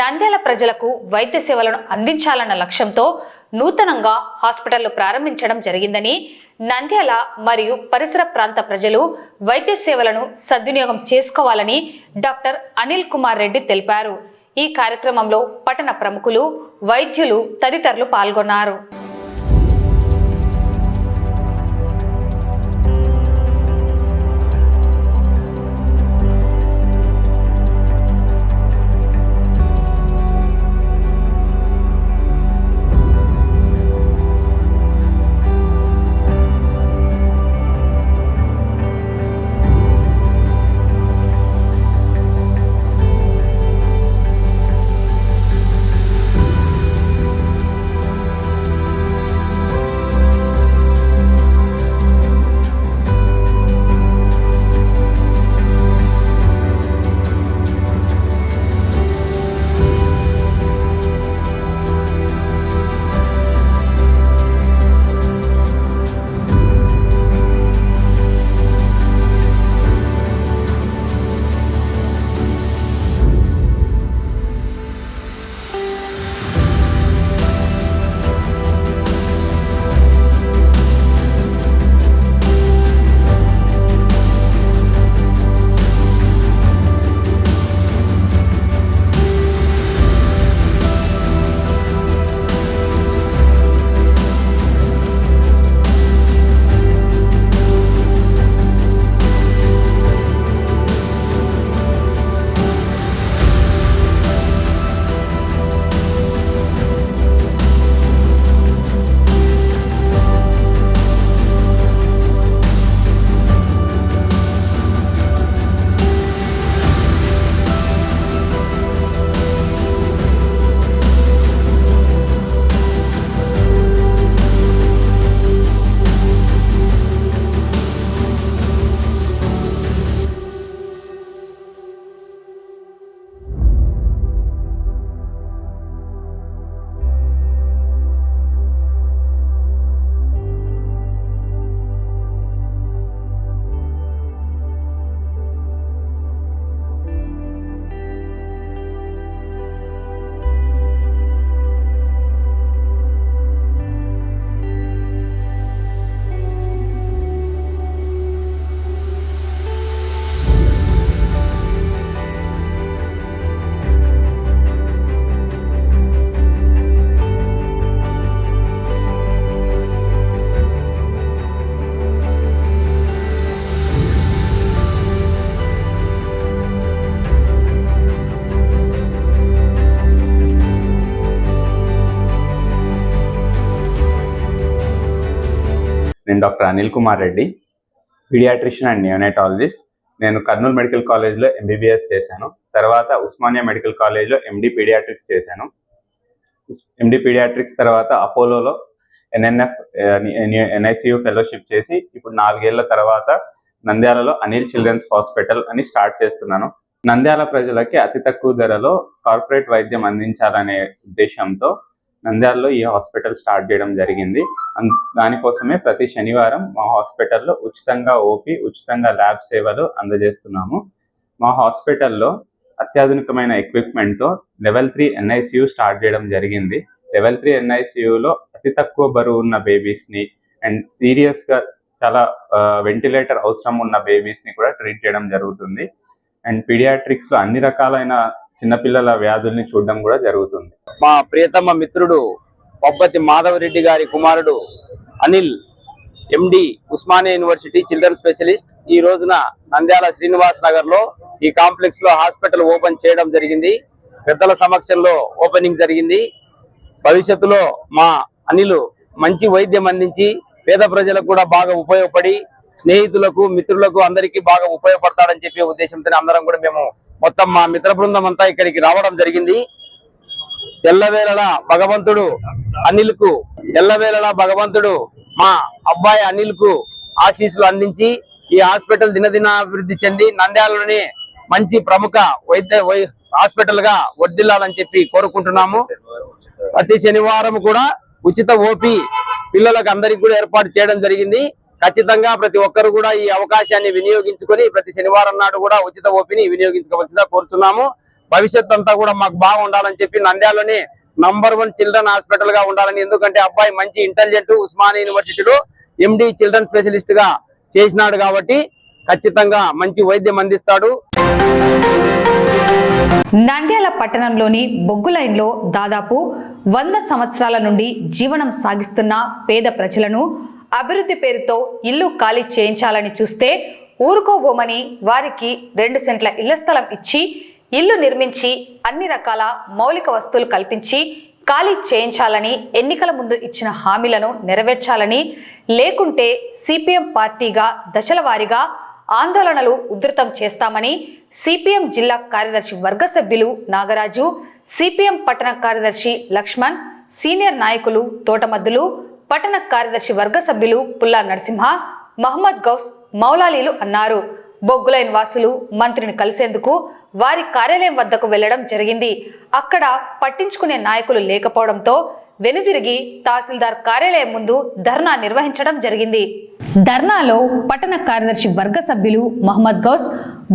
నంద్యాల ప్రజలకు వైద్య సేవలను అందించాలన్న లక్ష్యంతో నూతనంగా హాస్పిటల్ను ప్రారంభించడం జరిగిందని, నంద్యాల మరియు పరిసర ప్రాంత ప్రజలు వైద్య సేవలను సద్వినియోగం చేసుకోవాలని డాక్టర్ అనిల్ కుమార్ రెడ్డి తెలిపారు. ఈ కార్యక్రమంలో పట్టణ ప్రముఖులు, వైద్యులు తదితరులు పాల్గొన్నారు. నేను doctor Anil Kumar Reddy, paediatrician and neonatologist. నేను కర్నూలు మెడికల్ కాలేజ్లో ఎంబీబీఎస్ చేశాను. తర్వాత ఉస్మానియా మెడికల్ కాలేజ్లో ఎండి పీడియాట్రిక్స్ చేశాను. ఎండి పీడియాట్రిక్స్ తర్వాత అపోలోలో ఎన్ఎన్ఎఫ్ ఎన్ఐసియు ఫెలోషిప్ చేసి ఇప్పుడు 4 ఏళ్ల తర్వాత నంద్యాలలో అనిల్ చిల్డ్రన్స్ హాస్పిటల్ అని స్టార్ట్ చేస్తున్నాను. నంద్యాల ప్రజలకి అతి తక్కువ ధరలో కార్పొరేట్ వైద్యం అందించాలనే ఉద్దేశంతో నంద్యాలలో ఈ హాస్పిటల్ స్టార్ట్ చేయడం జరిగింది. దానికోసమే ప్రతి శనివారం మా హాస్పిటల్లో ఉచితంగా ఓపీ, ఉచితంగా ల్యాబ్ సేవలు అందజేస్తున్నాము. మా హాస్పిటల్లో అత్యాధునికమైన ఎక్విప్మెంట్తో లెవెల్ 3 ఎన్ఐసియు స్టార్ట్ చేయడం జరిగింది. లెవెల్ 3 ఎన్ఐసియులో అతి తక్కువ బరువు ఉన్న బేబీస్ని అండ్ సీరియస్గా చాలా వెంటిలేటర్ అవసరం ఉన్న బేబీస్ని కూడా ట్రీట్ చేయడం జరుగుతుంది. అండ్ పీడియాట్రిక్స్లో అన్ని రకాలైన చిన్నపిల్లల వ్యాధుల్ని చూడడం కూడా జరుగుతుంది. మా ప్రియతమ మిత్రుడు పబ్బతి మాధవరెడ్డి గారి కుమారుడు అనిల్, ఎండి, ఉస్మానియా యూనివర్సిటీ చిల్డ్రన్ స్పెషలిస్ట్, ఈ రోజున నంద్యాల శ్రీనివాస్ నగర్ లో ఈ కాంప్లెక్స్ లో హాస్పిటల్ ఓపెన్ చేయడం జరిగింది. పెద్దల సమక్షంలో ఓపెనింగ్ జరిగింది. భవిష్యత్తులో మా అనిల్ మంచి వైద్యం అందించి పేద ప్రజలకు కూడా బాగా ఉపయోగపడి స్నేహితులకు, మిత్రులకు అందరికీ బాగా ఉపయోగపడతాడని చెప్పే ఉద్దేశంతో అందరం కూడా మేము మొత్తం మా మిత్ర బృందం అంతా ఇక్కడికి రావడం జరిగింది. ఎల్లవేళలా భగవంతుడు మా అబ్బాయి అనిల్ కు ఆశీస్సులు అందించి ఈ హాస్పిటల్ దినదినాభివృద్ధి చెంది నంద్యాలలోనే మంచి ప్రముఖ వైద్య హాస్పిటల్ గా వర్ధిల్లాలని చెప్పి కోరుకుంటున్నాము. ప్రతి శనివారం కూడా ఉచిత ఓపీ పిల్లలకు అందరికి కూడా ఏర్పాటు చేయడం జరిగింది. ఖచ్చితంగా ప్రతి ఒక్కరు కూడా ఈ అవకాశాన్ని వినియోగించుకొని ప్రతి శనివారం నాడు కూడా ఉచిత ఓపీని వినియోగించుకోవాల్సిందిగా కోరుతున్నాము. భవిష్యత్ అంతా కూడా మాకు బాగుండాలని చెప్పి నంద్యాలలోనే నంబర్ 1 చిల్డ్రన్ హాస్పిటల్ గా ఉండాలని, ఎందుకంటే అబ్బాయి మంచి ఇంటెలిజెంట్, ఉస్మానియా యూనివర్సిటీలో ఎండి చిల్డ్రన్ స్పెషలిస్ట్ గా చేసినాడు కాబట్టి ఖచ్చితంగా మంచి వైద్యం అందిస్తాడు. నంద్యాల పట్టణంలోని బొగ్గు లైన్లో దాదాపు 100 సంవత్సరాల నుండి జీవనం సాగిస్తున్న పేద ప్రజలను అభివృద్ధి పేరుతో ఇల్లు ఖాళీ చేయించాలని చూస్తే ఊరుకోబోమని వారికి 2 సెంట్ల ఇళ్ల స్థలం ఇచ్చి ఇల్లు నిర్మించి అన్ని రకాల మౌలిక వస్తువులు కల్పించి ఖాళీ చేయించాలని, ఎన్నికల ముందు ఇచ్చిన హామీలను నెరవేర్చాలని, లేకుంటే సిపిఎం పార్టీగా దశల వారీగా ఆందోళనలు ఉధృతం చేస్తామని సిపిఎం జిల్లా కార్యదర్శి వర్గ సభ్యులు నాగరాజు, సిపిఎం పట్టణ కార్యదర్శి లక్ష్మణ్, సీనియర్ నాయకులు తోటమద్దులు, పట్టణ కార్యదర్శి వర్గ సభ్యులు పుల్లా నరసింహ, మహమ్మద్ గౌస్, మౌలాలీలు అన్నారు. బొగ్గులైన్ వాసులు మంత్రిని కలిసేందుకు వారి కార్యాలయం వద్దకు వెళ్లడం జరిగింది. అక్కడ పట్టించుకునే నాయకులు లేకపోవడంతో వెనుదిరిగి తహసీల్దార్ కార్యాలయం ముందు ధర్నా నిర్వహించడం జరిగింది. ధర్నాలో పట్టణ కార్యదర్శి వర్గ సభ్యులు మహమ్మద్ గౌస్,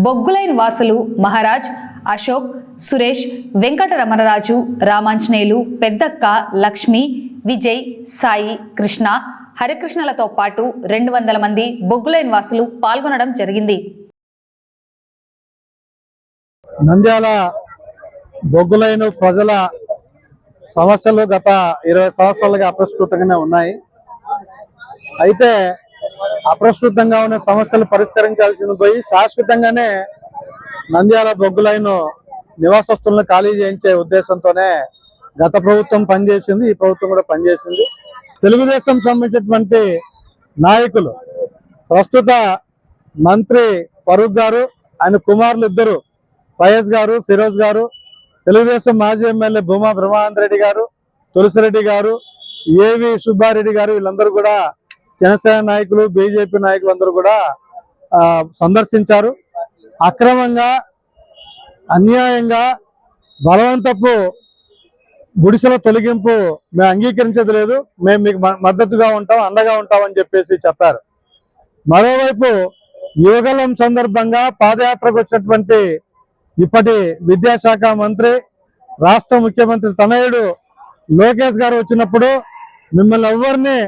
బొగ్గులైన్ వాసులు మహారాజ్, అశోక్, సురేష్, వెంకటరమణరాజు, రామాంజనేయులు, పెద్దక్క, లక్ష్మి, విజయ్, సాయి, కృష్ణ, హరికృష్ణలతో పాటు 200 మంది బొగ్గులైన్ వాసులు పాల్గొనడం జరిగింది. నంద్యాల బొగ్గులైన ప్రజల సమస్యలు గత 20 సంవత్సరాలుగా అప్రస్తుతంగానే ఉన్నాయి. అయితే అప్రస్తుతంగా ఉన్న సమస్యలు పరిష్కరించాల్సింది పోయి శాశ్వతంగానే నంద్యాల బొగ్గులైన నివాసస్తులను ఖాళీ చేయించే ఉద్దేశంతోనే గత ప్రభుత్వం పనిచేసింది, ఈ ప్రభుత్వం కూడా పనిచేసింది. తెలుగుదేశం సంబంధించినటువంటి నాయకులు, ప్రస్తుత మంత్రి ఫరూక్ గారు, ఆయన కుమారులు ఇద్దరు ఫయాజ్ గారు, ఫిరోజ్ గారు, తెలుగుదేశం మాజీ ఎమ్మెల్యే భూమా బ్రహ్మానంద గారు, తులసిరెడ్డి గారు, ఏవి సుబ్బారెడ్డి గారు, వీళ్ళందరూ కూడా జనసేన నాయకులు, బీజేపీ నాయకులు అందరూ కూడా సందర్శించారు. అక్రమంగా, అన్యాయంగా, బలవంతపు గుడిసెల తొలగింపు మేము అంగీకరించేది లేదు, మేము మీకు మద్దతుగా ఉంటాం, అండగా ఉంటామని చెప్పేసి చెప్పారు. మరోవైపు యువగలం సందర్భంగా పాదయాత్రకు వచ్చినటువంటి ఇప్పటి విద్యాశాఖ మంత్రి, రాష్ట్ర ముఖ్యమంత్రి తనయుడు లోకేష్ గారు వచ్చినప్పుడు మిమ్మల్ని ఎవరిని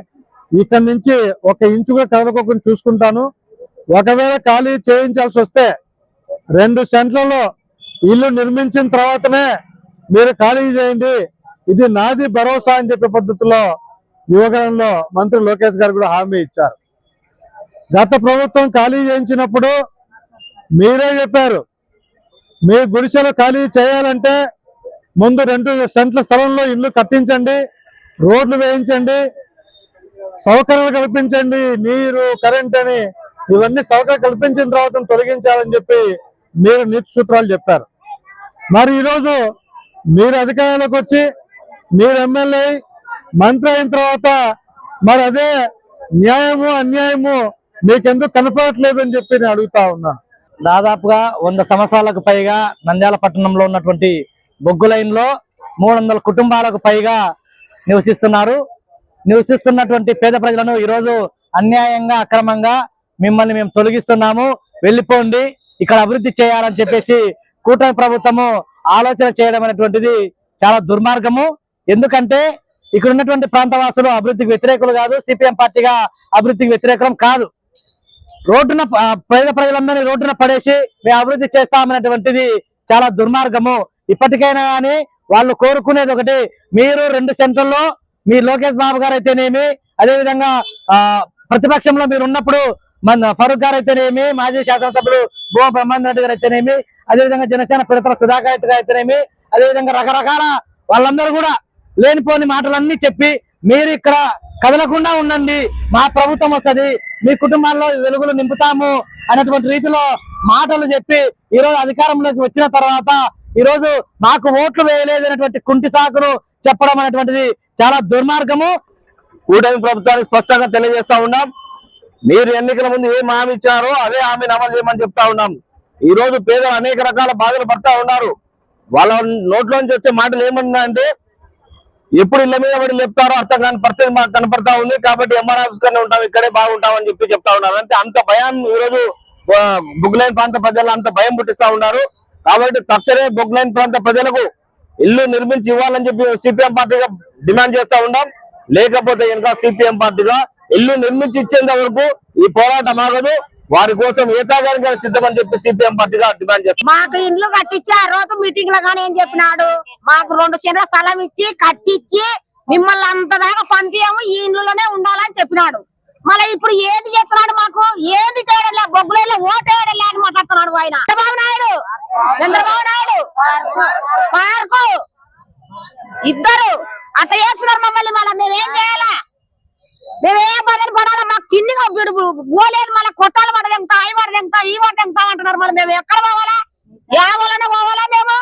ఇక్కడి నుంచి 1 ఇంచు కూడా కదలకోకుండా చూసుకుంటాను, ఒకవేళ ఖాళీ చేయించాల్సి వస్తే 2 సెంట్లలో ఇల్లు నిర్మించిన తర్వాతనే మీరు ఖాళీ చేయండి, ఇది నాది భరోసా అని చెప్పే పద్ధతిలో యువగలంలో మంత్రి లోకేష్ గారు కూడా హామీ ఇచ్చారు. గత ప్రభుత్వం ఖాళీ చేయించినప్పుడు మీరే చెప్పారు, మీ గుడిసెలు ఖాళీ చేయాలంటే ముందు 2 సెంట్ల స్థలంలో ఇల్లు కట్టించండి, రోడ్లు వేయించండి, సౌకర్యాలు కల్పించండి, నీరు, కరెంట్ అని ఇవన్నీ సౌకర్యాలు కల్పించిన తర్వాత తొలగించాలని చెప్పి మీరు నీతి సూత్రాలు చెప్పారు. మరి ఈరోజు మీరు అధికారంలోకి వచ్చి మీరు ఎమ్మెల్యే మంత్రి అయిన తర్వాత మరి అదే న్యాయము అన్యాయము మీకెందుకు కనపడట్లేదు అని చెప్పి నేను అడుగుతా ఉన్నాను. దాదాపుగా 100 సంవత్సరాలకు పైగా నంద్యాల పట్టణంలో ఉన్నటువంటి బొగ్గు లైన్లో 300 కుటుంబాలకు పైగా నివసిస్తున్నటువంటి పేద ప్రజలను ఈరోజు అన్యాయంగా అక్రమంగా మిమ్మల్ని మేము తొలగిస్తున్నాము, వెళ్ళిపోండి, ఇక్కడ అభివృద్ధి చేయాలని చెప్పేసి కూటమి ప్రభుత్వము ఆలోచన చేయడం అనేటువంటిది చాలా దుర్మార్గము. ఎందుకంటే ఇక్కడ ఉన్నటువంటి ప్రాంతవాసులు అభివృద్ధికి వ్యతిరేకులు కాదు, సిపిఎం పార్టీగా అభివృద్ధికి వ్యతిరేకం కాదు. రోడ్డున పేద ప్రజలందరినీ రోడ్డున పడేసి మేము అభివృద్ధి చేస్తామనేటువంటిది చాలా దుర్మార్గము. ఇప్పటికైనా కానీ వాళ్ళు కోరుకునేది ఒకటి, మీరు 2 సెంట్రల్లో మీ లోకేష్ బాబు గారు అయితేనేమి, అదేవిధంగా ప్రతిపక్షంలో మీరు ఉన్నప్పుడు మన ఫరూక్ గారు అయితేనేమి, మాజీ శాసనసభ్యులు భూమా బ్రహ్మాండ రెడ్డి గారు అయితేనేమి, అదేవిధంగా జనసేన పిడతల సుధాకర్ రెడ్డి గారు అయితేనేమి, అదేవిధంగా రకరకాల వాళ్ళందరూ కూడా లేనిపోని మాటలన్నీ చెప్పి మీరు ఇక్కడ కదలకుండా ఉండండి, మా ప్రభుత్వం వస్తుంది, మీ కుటుంబాల్లో వెలుగులు నింపుతాము అనేటువంటి రీతిలో మాటలు చెప్పి ఈరోజు అధికారంలోకి వచ్చిన తర్వాత ఈరోజు మాకు ఓట్లు వేయలేదు అనేటువంటి కుంటి సాకులు చెప్పడం అనేటువంటిది చాలా దుర్మార్గము. కూటమి ప్రభుత్వానికి స్పష్టంగా తెలియజేస్తా ఉన్నాం, మీరు ఎన్నికల ముందు ఏం హామీ ఇచ్చారో అదే హామీని అమలు చేయమని చెప్తా ఉన్నాం. ఈ రోజు పేదలు అనేక రకాల బాధలు పడతా ఉన్నారు. వాళ్ళ నోట్లోంచి వచ్చే మాటలు ఏమన్నా అంటే ఎప్పుడు ఇళ్ల మీద పడి లేపుతారో అర్థం కాని పరిస్థితి మాకు కనపడతా ఉంది, కాబట్టి ఎంఆర్ ఆఫీస్ గానే ఉంటాం, ఇక్కడే బాగుంటాం అని చెప్పి చెప్తా ఉన్నారు. అంటే అంత భయం ఈ రోజు బొగ్గులైన్ ప్రాంత ప్రజలు అంత భయం పుట్టిస్తా ఉన్నారు. కాబట్టి తక్షణమే బొగ్గులైన్ ప్రాంత ప్రజలకు ఇల్లు నిర్మించి ఇవ్వాలని చెప్పి సిపిఎం పార్టీగా డిమాండ్ చేస్తా ఉన్నాం. లేకపోతే ఇంకా సిపిఎం పార్టీగా ఇల్లు నిర్మించి ఇచ్చేంత వరకు ఈ పోరాటం ఆగదు. వారి కోసం ఏ తాగానికి సిద్ధమని చెప్పి సిపిఎం పార్టీగా డిమాండ్ చేస్తాం. మాకు ఇండ్లు కట్టించి ఆ రోజు మీటింగ్ లో కానీ ఏం చెప్పినాడు, మాకు 2 సెంట్ల స్థలం ఇచ్చి కట్టించి మిమ్మల్ని అంత దాకా పంపించాము, ఈ ఇండ్లలోనే ఉండాలని చెప్పినాడు. మళ్ళీ ఇప్పుడు ఏంటి చేస్తున్నాడు, మాకు ఏంది చేయడంలే, బొగ్గులలో ఓటేయడంలే అని మాట్లాడుతున్నాడు ఆయన. చంద్రబాబు నాయుడు పార్కు ఇద్దరు అట్లా చేస్తున్నారు మమ్మల్ని. మళ్ళీ మేమేం చేయాలా, మేమే బదులు పడాలా, మాకు తిండి పోలేదు, మళ్ళీ కొట్టాలు పడదెంతా, అవి పడదెంతా, ఈ పడదెంతా అంటున్నారు. మళ్ళీ మేము ఎక్కడ పోవాలా, ఏమోలనే పోవాలా, మేము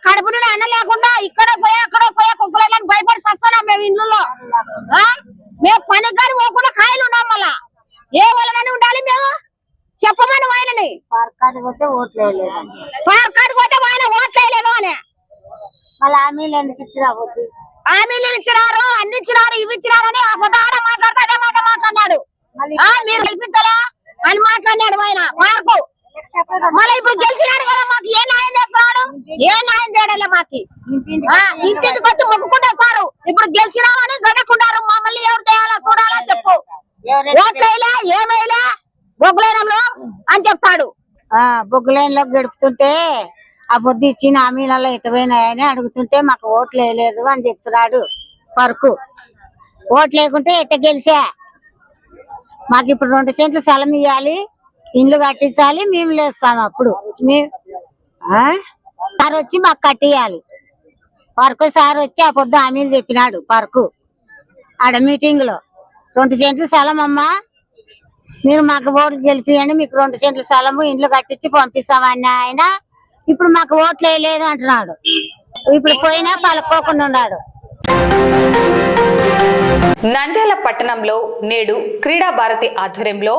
కడుపు నుండి అన్న లేకుండా ఇక్కడ వస్తాయా అక్కడ వస్తాయా కుక్కలని భయపడి వస్తున్నాం మేము ఇంట్లో. మేము పనికి కానీ పోకుండా కాయలు ఉన్నాం, మళ్ళా ఏ వాళ్ళని ఉండాలి మేము చెప్పమని ఆయనని. పార్కాడికి పోతే ఓట్లేదు, పార్కాడికి పోతే ఆయన ఓట్లేదు అని మళ్ళీ హామీలు ఎందుకు ఇచ్చిరా, హామీలు ఇచ్చినారు, అన్ని ఇచ్చినారు, ఇవి ఇచ్చినారు అని ఆ ఆడ మాట్లాడితే అదే మాట మాట్లాడినాడు. మీరు గెలిపించాలా అని మాట్లాడినాడు ఆయన మార్కు. మళ్ళీ ఇప్పుడు గెలిచినాడు కదా, మాకు ఏ న్యాయం చేస్తున్నాడు, ఏ న్యాయం చేయడం మాకు. ఇంటికి వచ్చి మొక్కుకుంటా సారు, ఇప్పుడు గెలిచినామని గడకుండారు, మమ్మల్ని ఎవరు చేయాలా చూడాలా చెప్పు, ఓట్లేలా ఏమైనా బొగ్గులైనంలో అని చెప్తాడు. బొగ్గులైన్ లో గడుపుతుంటే ఆ బుద్ధి ఇచ్చిన హామీలలో ఎటుపోయినాయని అడుగుతుంటే మాకు ఓట్లు వేయలేదు అని చెప్తున్నాడు వరకు. ఓట్లు లేకుంటే ఎట్ట గెలిచా, మాకు ఇప్పుడు 2 సెంట్లు స్థలం ఇవ్వాలి, ఇండ్లు కట్టించాలి, మేము లేస్తాము. అప్పుడు సార్ వచ్చి మాకు కట్టియాలి. పార్కు సార్ వచ్చి ఆ పొద్దు హామీలు చెప్పినాడు పార్కు ఆడ మీటింగ్ లో. 2 సెంట్లు స్థలం అమ్మా, మీరు మాకు ఓట్లు గెలిపియండి, మీకు 2 సెంట్ల స్థలము ఇండ్లు కట్టించి పంపిస్తామని ఆయన. ఇప్పుడు మాకు ఓట్లు వేయలేదు అంటున్నాడు. ఇప్పుడు పోయినా పలుకోకుండా ఉన్నాడు. నంద్యాల పట్టణంలో నేడు క్రీడా భారతి ఆధ్వర్యంలో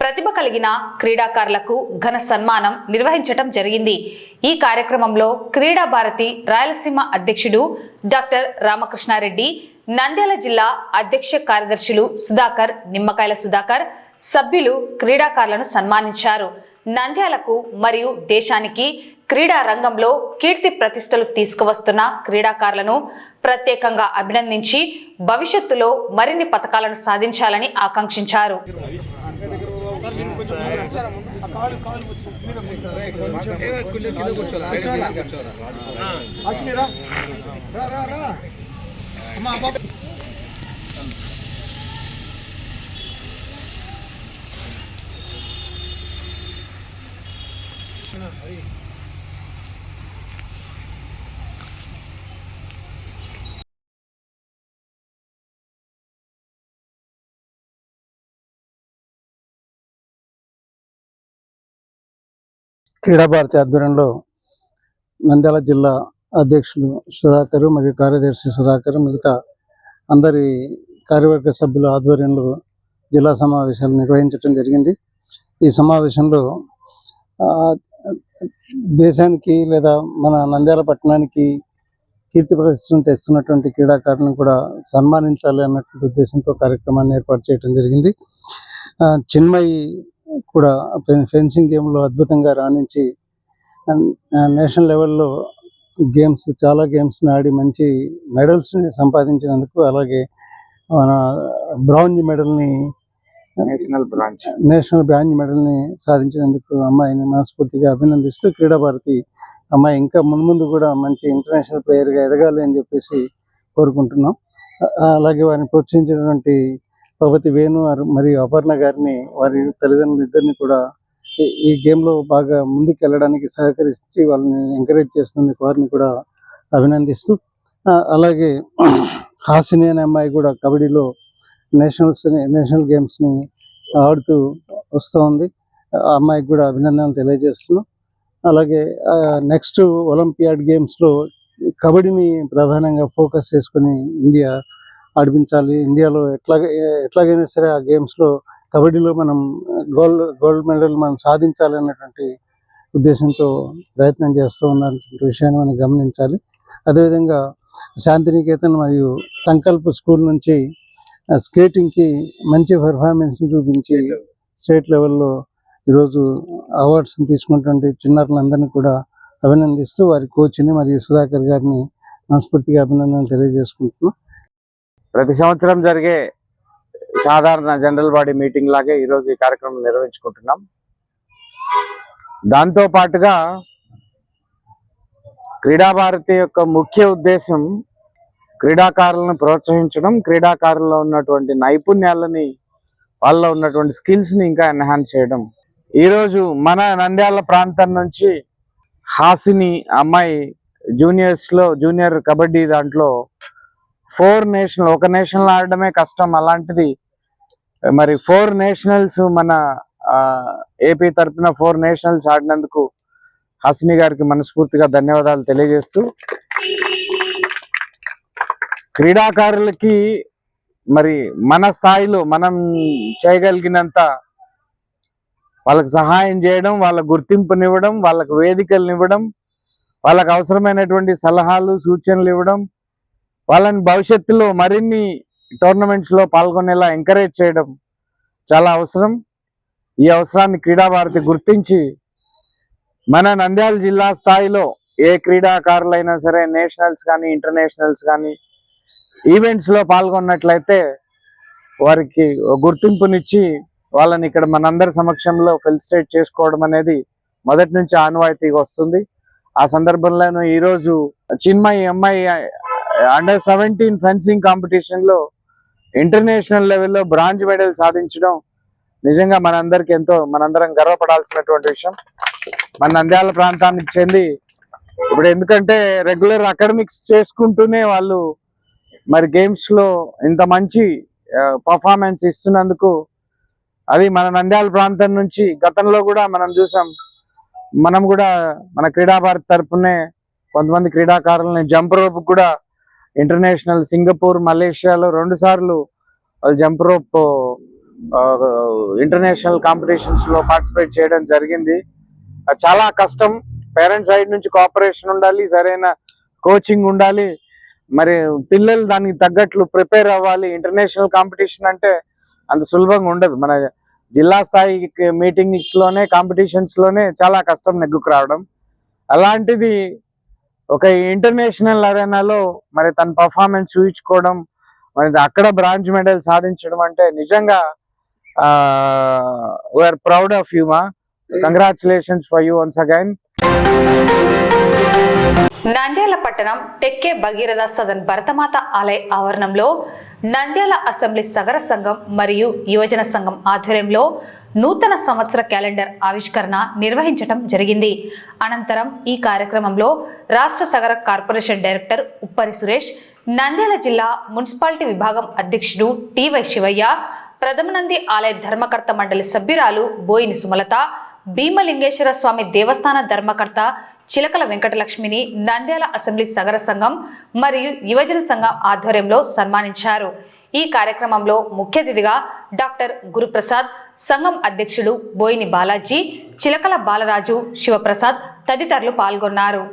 ప్రతిభ కలిగిన క్రీడాకారులకు ఘన సన్మానం నిర్వహించడం జరిగింది. ఈ కార్యక్రమంలో క్రీడా భారతి రాయలసీమ అధ్యక్షుడు డాక్టర్ రామకృష్ణారెడ్డి, నంద్యాల జిల్లా అధ్యక్ష కార్యదర్శులు సుధాకర్, నిమ్మకాయల సుధాకర్, సభ్యులు క్రీడాకారులను సన్మానించారు. నంద్యాలకు మరియు దేశానికి క్రీడా రంగంలో కీర్తి ప్రతిష్టలు తీసుకువస్తున్న క్రీడాకారులను ప్రత్యేకంగా అభినందించి భవిష్యత్తులో మరిన్ని పతకాలను సాధించాలని ఆకాంక్షించారు. క్రీడా భారతి ఆధ్వర్యంలో నంద్యాల జిల్లా అధ్యక్షులు సుధాకర్ మరియు కార్యదర్శి సుధాకర్ మిగతా అందరి కార్యవర్గ సభ్యుల ఆధ్వర్యంలో జిల్లా సమావేశాలు నిర్వహించడం జరిగింది. ఈ సమావేశంలో దేశానికి లేదా మన నంద్యాల పట్టణానికి కీర్తి ప్రతిష్టను తెస్తున్నటువంటి క్రీడాకారులను కూడా సన్మానించాలి అన్నటువంటి ఉద్దేశంతో కార్యక్రమాన్ని ఏర్పాటు చేయడం జరిగింది. చిన్మయి కూడా ఫెన్సింగ్ గేమ్లో అద్భుతంగా రాణించి నేషనల్ లెవెల్లో చాలా గేమ్స్ని ఆడి మంచి మెడల్స్ని సంపాదించినందుకు, అలాగే మన బ్రాంజ్ మెడల్ని నేషనల్ బ్రాంజ్ మెడల్ని సాధించినందుకు అమ్మాయిని మనస్ఫూర్తిగా అభినందిస్తూ క్రీడా భారతి అమ్మాయి ఇంకా మున్ముందు కూడా మంచి ఇంటర్నేషనల్ ప్లేయర్గా ఎదగాలి అని చెప్పేసి కోరుకుంటున్నాం. అలాగే వారిని ప్రోత్సహించినటువంటి భగవతి వేణు మరియు అపర్ణ గారిని, వారి తల్లిదండ్రులు ఇద్దరిని కూడా ఈ గేమ్లో బాగా ముందుకు వెళ్ళడానికి సహకరించి వాళ్ళని ఎంకరేజ్ చేస్తున్నందుకు వారిని కూడా అభినందిస్తూ, అలాగే హాసిని అనే అమ్మాయి కూడా కబడ్డీలో నేషనల్ గేమ్స్ని ఆడుతూ వస్తూ ఉంది. ఆ అమ్మాయికి కూడా అభినందనలు తెలియజేస్తున్నాం. అలాగే నెక్స్ట్ ఒలింపియాడ్ గేమ్స్లో కబడ్డీని ప్రధానంగా ఫోకస్ చేసుకుని ఇండియా ఆడిపించాలి. ఇండియాలో ఎట్లాగైనా సరే ఆ గేమ్స్లో కబడ్డీలో మనం గోల్డ్ మెడల్ మనం సాధించాలి అన్నటువంటి ఉద్దేశంతో ప్రయత్నం చేస్తూ ఉన్నటువంటి విషయాన్ని మనం గమనించాలి. అదేవిధంగా శాంతినికేతన్ మరియు సంకల్ప్ స్కూల్ నుంచి స్కేటింగ్కి మంచి పెర్ఫార్మెన్స్ చూపించి స్టేట్ లెవెల్లో ఈరోజు అవార్డ్స్ని తీసుకున్నటువంటి చిన్నారులందరినీ కూడా అభినందిస్తూ వారి కోచ్ని మరియు సుధాకర్ గారిని మనస్ఫూర్తిగా అభినందనలు తెలియజేసుకుంటున్నాం. ప్రతి సంవత్సరం జరిగే సాధారణ జనరల్ బాడీ మీటింగ్ లాగే ఈరోజు ఈ కార్యక్రమం నిర్వహించుకుంటున్నాం. దాంతో పాటుగా క్రీడా భారతి యొక్క ముఖ్య ఉద్దేశం క్రీడాకారులను ప్రోత్సహించడం, క్రీడాకారుల్లో ఉన్నటువంటి నైపుణ్యాలని, వాళ్ళలో ఉన్నటువంటి స్కిల్స్ని ఇంకా ఎన్హాన్స్ చేయడం. ఈరోజు మన నంద్యాల ప్రాంతం నుంచి హాసిని అమ్మాయి జూనియర్ కబడ్డీ దాంట్లో 4 నేషనల్, ఒక నేషనల్ ఆడడమే కష్టం, అలాంటిది మరి 4 నేషనల్స్ మన ఏపీ తరఫున 4 నేషనల్స్ ఆడినందుకు హాసిని గారికి మనస్ఫూర్తిగా ధన్యవాదాలు తెలియజేస్తూ, క్రీడాకారులకి మరి మన స్థాయిలో మనం చేయగలిగినంత వాళ్ళకి సహాయం చేయడం, వాళ్ళ గుర్తింపునివ్వడం, వాళ్ళకు వేదికలను ఇవ్వడం, వాళ్ళకు అవసరమైనటువంటి సలహాలు సూచనలు ఇవ్వడం, వాళ్ళని భవిష్యత్తులో మరిన్ని టోర్నమెంట్స్లో పాల్గొనేలా ఎంకరేజ్ చేయడం చాలా అవసరం. ఈ అవసరాన్ని క్రీడా భారతి గుర్తించి మన నంద్యాల జిల్లా స్థాయిలో ఏ క్రీడాకారులైనా సరే నేషనల్స్ కానీ ఇంటర్నేషనల్స్ కానీ ఈవెంట్స్లో పాల్గొన్నట్లయితే వారికి గుర్తింపునిచ్చి వాళ్ళని ఇక్కడ మనందరి సమక్షంలో ఫెలిసిటేట్ చేసుకోవడం అనేది మొదటి నుంచి ఆనవాయితీగా వస్తుంది. ఆ సందర్భంలోనూ ఈరోజు చిన్మయి అమ్మాయి అండర్ 17 ఫెన్సింగ్ కాంపిటీషన్లో ఇంటర్నేషనల్ లెవెల్లో బ్రాంజ్ మెడల్ సాధించడం నిజంగా మనందరం గర్వపడాల్సినటువంటి విషయం. మన నంద్యాల ప్రాంతానికి చెంది ఇప్పుడు ఎందుకంటే రెగ్యులర్ అకాడమిక్స్ చేసుకుంటూనే వాళ్ళు మరి గేమ్స్లో ఇంత మంచి పర్ఫార్మెన్స్ ఇస్తున్నందుకు, అది మన నంద్యాల ప్రాంతం నుంచి గతంలో కూడా మనం చూసాం. మనం కూడా మన క్రీడా భారతి తరపునే కొంతమంది క్రీడాకారులని జంప్ రోప్ కూడా ఇంటర్నేషనల్ సింగపూర్, మలేషియాలో 2 సార్లు జంప్ రోప్ ఇంటర్నేషనల్ కాంపిటీషన్స్లో పార్టిసిపేట్ చేయడం జరిగింది. చాలా కష్టం. పేరెంట్స్ సైడ్ నుంచి కోఆపరేషన్ ఉండాలి, సరైన కోచింగ్ ఉండాలి, మరి పిల్లలు దానికి తగ్గట్లు ప్రిపేర్ అవ్వాలి. ఇంటర్నేషనల్ కాంపిటీషన్ అంటే అంత సులభంగా ఉండదు. మన జిల్లా స్థాయి మీటింగ్స్లోనే కాంపిటీషన్స్లోనే చాలా కష్టం నెగ్గుకు రావడం. అలాంటిది ఒక ఇంటర్నేషనల్ అరేనాలో మరి తన పర్ఫార్మెన్స్ చూపించుకోవడం, మరి అక్కడ బ్రాంజ్ మెడల్ సాధించడం అంటే నిజంగా వీఆర్ ప్రౌడ్ ఆఫ్ యూ మా. Congratulations for you once again. Nandyal పట్టణం టెక్కే భగీరథ సదన్ భరతమాత ఆలయ ఆవరణంలో నంద్యాల అసెంబ్లీ సగర సంఘం మరియు యువజన సంఘం ఆధ్వర్యంలో నూతన సంవత్సర క్యాలెండర్ ఆవిష్కరణ నిర్వహించడం జరిగింది. అనంతరం ఈ కార్యక్రమంలో రాష్ట్ర సగర కార్పొరేషన్ డైరెక్టర్ ఉప్పరి సురేష్, నంద్యాల జిల్లా మున్సిపాలిటీ విభాగం అధ్యక్షుడు టివై శివయ్య, ప్రథమ నంది ఆలయ ధర్మకర్త మండలి సభ్యురాలు బోయిని సుమలత, భీమలింగేశ్వర స్వామి దేవస్థాన ధర్మకర్త చిలకల వెంకటలక్ష్మిని నంద్యాల అసెంబ్లీ సగర సంఘం మరియు యువజన సంఘం ఆధ్వర్యంలో సన్మానించారు. ఈ కార్యక్రమంలో ముఖ్య అతిథిగా డాక్టర్ గురుప్రసాద్, సంఘం అధ్యక్షులు బోయిని బాలాజీ, చిలకల బాలరాజు, శివప్రసాద్ తదితరులు పాల్గొన్నారు.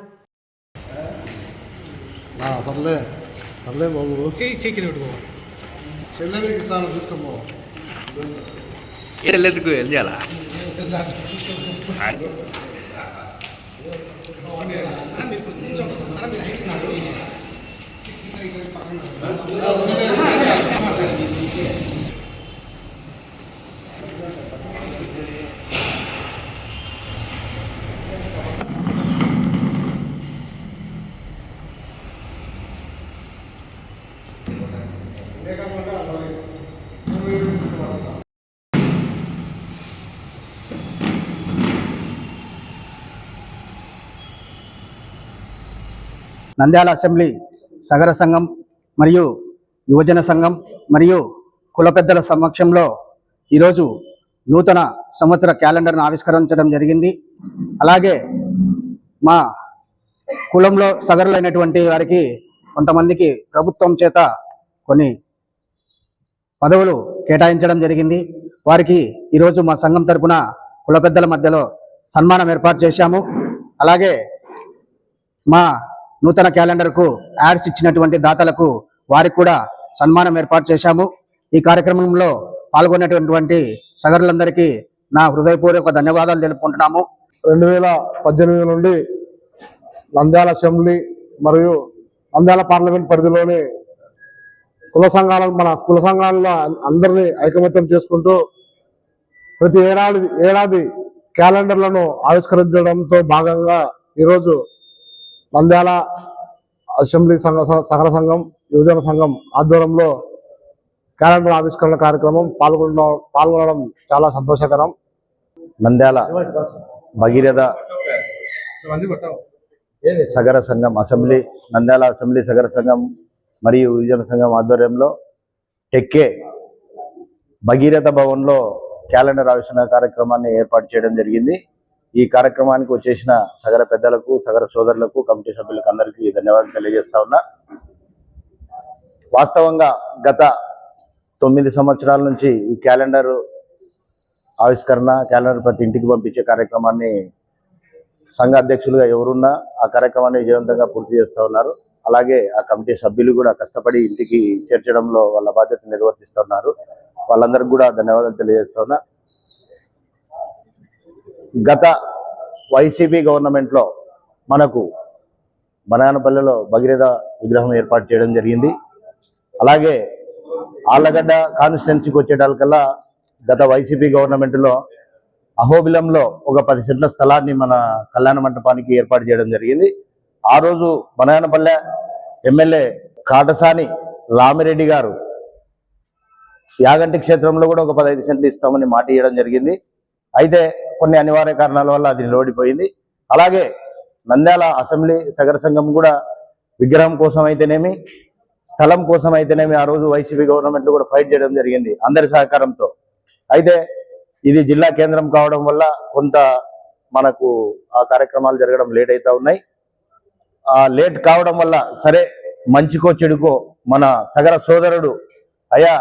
నంద్యాల అసెంబ్లీ సగర సంఘం మరియు యువజన సంఘం మరియు కుల పెద్దల సమక్షంలో ఈరోజు నూతన సంవత్సర క్యాలెండర్ను ఆవిష్కరించడం జరిగింది. అలాగే మా కులంలో సగరులైనటువంటి వారికి కొంతమందికి ప్రభుత్వం చేత కొన్ని పదవులు కేటాయించడం జరిగింది. వారికి ఈరోజు మా సంఘం తరపున కుల పెద్దల మధ్యలో సన్మానం ఏర్పాటు చేశాము. అలాగే మా నూతన క్యాలెండర్కు యాడ్స్ ఇచ్చినటువంటి దాతలకు వారికి కూడా సన్మానం ఏర్పాటు చేశాము. ఈ కార్యక్రమంలో పాల్గొనేటటువంటి సగరులందరికీ నా హృదయపూర్వక ధన్యవాదాలు తెలుపుకుంటున్నాము. 2018 నుండి నంద్యాల అసెంబ్లీ మరియు నంద్యాల పార్లమెంట్ పరిధిలోని మన కుల సంఘాలలో అందరినీ ఐకమత్యం చేసుకుంటూ ప్రతి ఏడాది క్యాలెండర్లను ఆవిష్కరించడంతో భాగంగా ఈరోజు నంద్యాల అసెంబ్లీ సగర సంఘం యువజన సంఘం ఆధ్వర్యంలో క్యాలెండర్ ఆవిష్కరణ కార్యక్రమం పాల్గొనడం చాలా సంతోషకరం. నంద్యాల భగీరథ సగర సంఘం నంద్యాల అసెంబ్లీ సగర సంఘం మరియు యువజన సంఘం ఆధ్వర్యంలో టెక్కే భగీరథ భవన్లో క్యాలెండర్ ఆవిష్కరణ కార్యక్రమాన్ని ఏర్పాటు చేయడం జరిగింది. ఈ కార్యక్రమానికి వచ్చేసిన సగర పెద్దలకు, సగర సోదరులకు, కమిటీ సభ్యులకు అందరికీ ధన్యవాదాలు తెలియజేస్తా ఉన్నా. వాస్తవంగా గత 9 సంవత్సరాల నుంచి ఈ క్యాలెండర్ ఆవిష్కరణ, క్యాలెండర్ ప్రతి ఇంటికి పంపించే కార్యక్రమాన్ని సంఘ అధ్యక్షులుగా ఎవరున్నా ఆ కార్యక్రమాన్ని విజయవంతంగా పూర్తి చేస్తూ ఉన్నారు. అలాగే ఆ కమిటీ సభ్యులు కూడా కష్టపడి ఇంటికి చేర్చడంలో వాళ్ళ బాధ్యత నిర్వర్తిస్తున్నారు. వాళ్ళందరికీ కూడా ధన్యవాదాలు తెలియజేస్తా ఉన్నా. గత వైసీపీ గవర్నమెంట్లో మనకు బనాయనపల్లెలో భగీరథ విగ్రహం ఏర్పాటు చేయడం జరిగింది. అలాగే ఆళ్లగడ్డ కాన్స్టిట్యున్సీకి వచ్చేటానికల్లా గత వైసీపీ గవర్నమెంట్లో అహోబిలంలో ఒక 10 సెంట్ల స్థలాన్ని మన కళ్యాణ మంటపానికి ఏర్పాటు చేయడం జరిగింది. ఆ రోజు బనాయనపల్లె ఎమ్మెల్యే కాటసాని రామిరెడ్డి గారు యాగంటి క్షేత్రంలో కూడా ఒక 15 సెంట్లు ఇస్తామని మాట ఇవ్వడం జరిగింది. అయితే కొన్ని అనివార్య కారణాల వల్ల అది నిలబడిపోయింది. అలాగే నంద్యాల అసెంబ్లీ సగర సంఘం కూడా విగ్రహం కోసం అయితేనేమి, స్థలం కోసం అయితేనేమి ఆ రోజు వైసీపీ గవర్నమెంట్ కూడా ఫైట్ చేయడం జరిగింది అందరి సహకారంతో. అయితే ఇది జిల్లా కేంద్రం కావడం వల్ల కొంత మనకు ఆ కార్యక్రమాలు జరగడం లేట్ అవుతా ఉన్నాయి. ఆ లేట్ కావడం వల్ల సరే మంచికో చెడుకో మన సగర సోదరుడు అయ్యా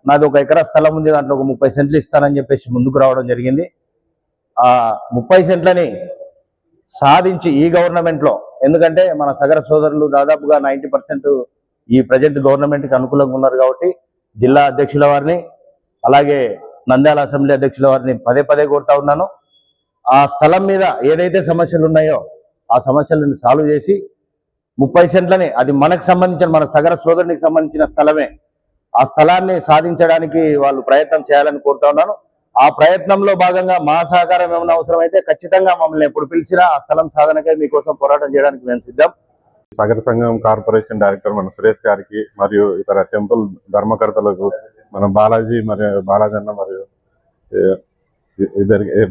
నాది 1 ఎకరా స్థలం ఉంది, దాంట్లో ఒక 30 సెంట్లు ఇస్తానని చెప్పేసి ముందుకు రావడం జరిగింది. ఆ 30 సెంట్లని సాధించి ఈ గవర్నమెంట్లో, ఎందుకంటే మన సగర సోదరులు దాదాపుగా 90% ఈ ప్రజెంట్ గవర్నమెంట్కి అనుకూలంగా ఉన్నారు కాబట్టి జిల్లా అధ్యక్షుల వారిని అలాగే నంద్యాల అసెంబ్లీ అధ్యక్షుల వారిని పదే పదే కోరుతా ఉన్నాను. ఆ స్థలం మీద ఏదైతే సమస్యలు ఉన్నాయో ఆ సమస్యలను సాల్వ్ చేసి 30 సెంట్లని, అది మనకు సంబంధించిన మన సగర సోదరునికి సంబంధించిన స్థలమే, ఆ స్థలాన్ని సాధించడానికి వాళ్ళు ప్రయత్నం చేయాలని కోరుతా ఉన్నాను. ఆ ప్రయత్నంలో భాగంగా మా సహకారం ఏమైనా అవసరమైతే ఖచ్చితంగా మమ్మల్ని ఎప్పుడు పిలిచినా ఆ స్థలం సాధనకై మీకోసం పోరాటం చేయడానికి మేము సిద్ధం. సగర సంఘం కార్పొరేషన్ డైరెక్టర్ మన సురేష్ గారికి మరియు ఇతర టెంపుల్ ధర్మకర్తలకు మన బాలాజీ మరియు బాలాజన్న మరియు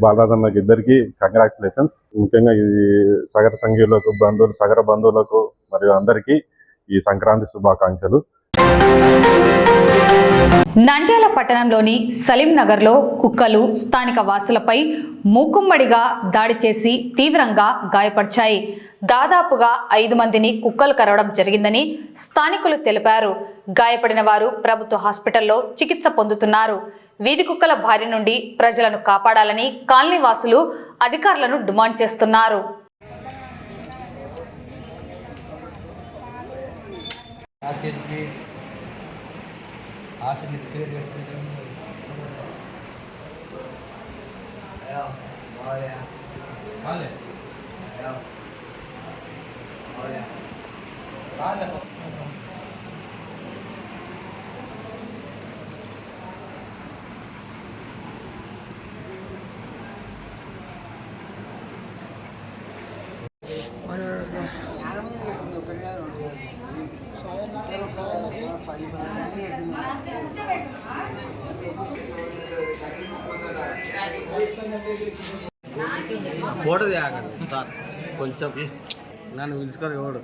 బాలరాజన్నకి ఇద్దరికి కంగ్రాచులేషన్స్. ముఖ్యంగా ఈ సగర సంఘీయులకు, సగర బంధువులకు మరియు అందరికీ ఈ సంక్రాంతి శుభాకాంక్షలు. నంద్యాల పట్టణంలోని సలీం నగర్లో కుక్కలు స్థానిక వాసులపై మూకుమ్మడిగా దాడి చేసి తీవ్రంగా గాయపరిచాయి. దాదాపుగా 5 మందిని కుక్కలు కరవడం జరిగిందని స్థానికులు తెలిపారు. గాయపడిన వారు ప్రభుత్వ హాస్పిటల్లో చికిత్స పొందుతున్నారు. వీధి కుక్కల బారి నుండి ప్రజలను కాపాడాలని కాలనీ వాసులు అధికారులను డిమాండ్ చేస్తున్నారు. ఫోటో తీయకండి సార్, కొంచెం నన్ను పిలుచుకొని ఎవడు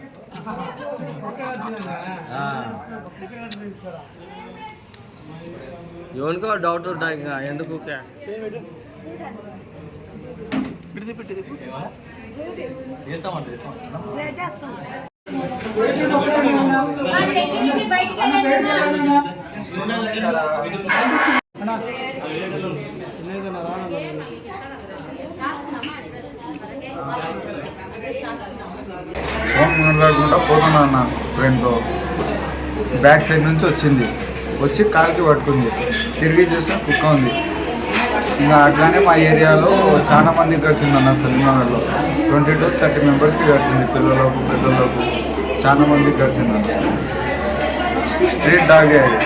ఎవరికో డౌట్ ఉంటాయి ఇంకా ఎందుకు ఫోన్ మాట్లాడుకుంటా పోతున్నా అన్న ఫ్రెండ్తో. బ్యాక్ సైడ్ నుంచి వచ్చింది, వచ్చి కాలుకి పట్టుకుంది. తిరిగి చూస్తే కుక్క ఉంది. ఇంకా అట్లానే మా ఏరియాలో చాలా మందికి గడిచిందన్న సలీంనగర్లో 20 to 30 మెంబర్స్కి గడిచింది. పిల్లలకు పెద్దలకు చాలా మందికి గడిచిందన్న. స్ట్రీట్ డాగే అది.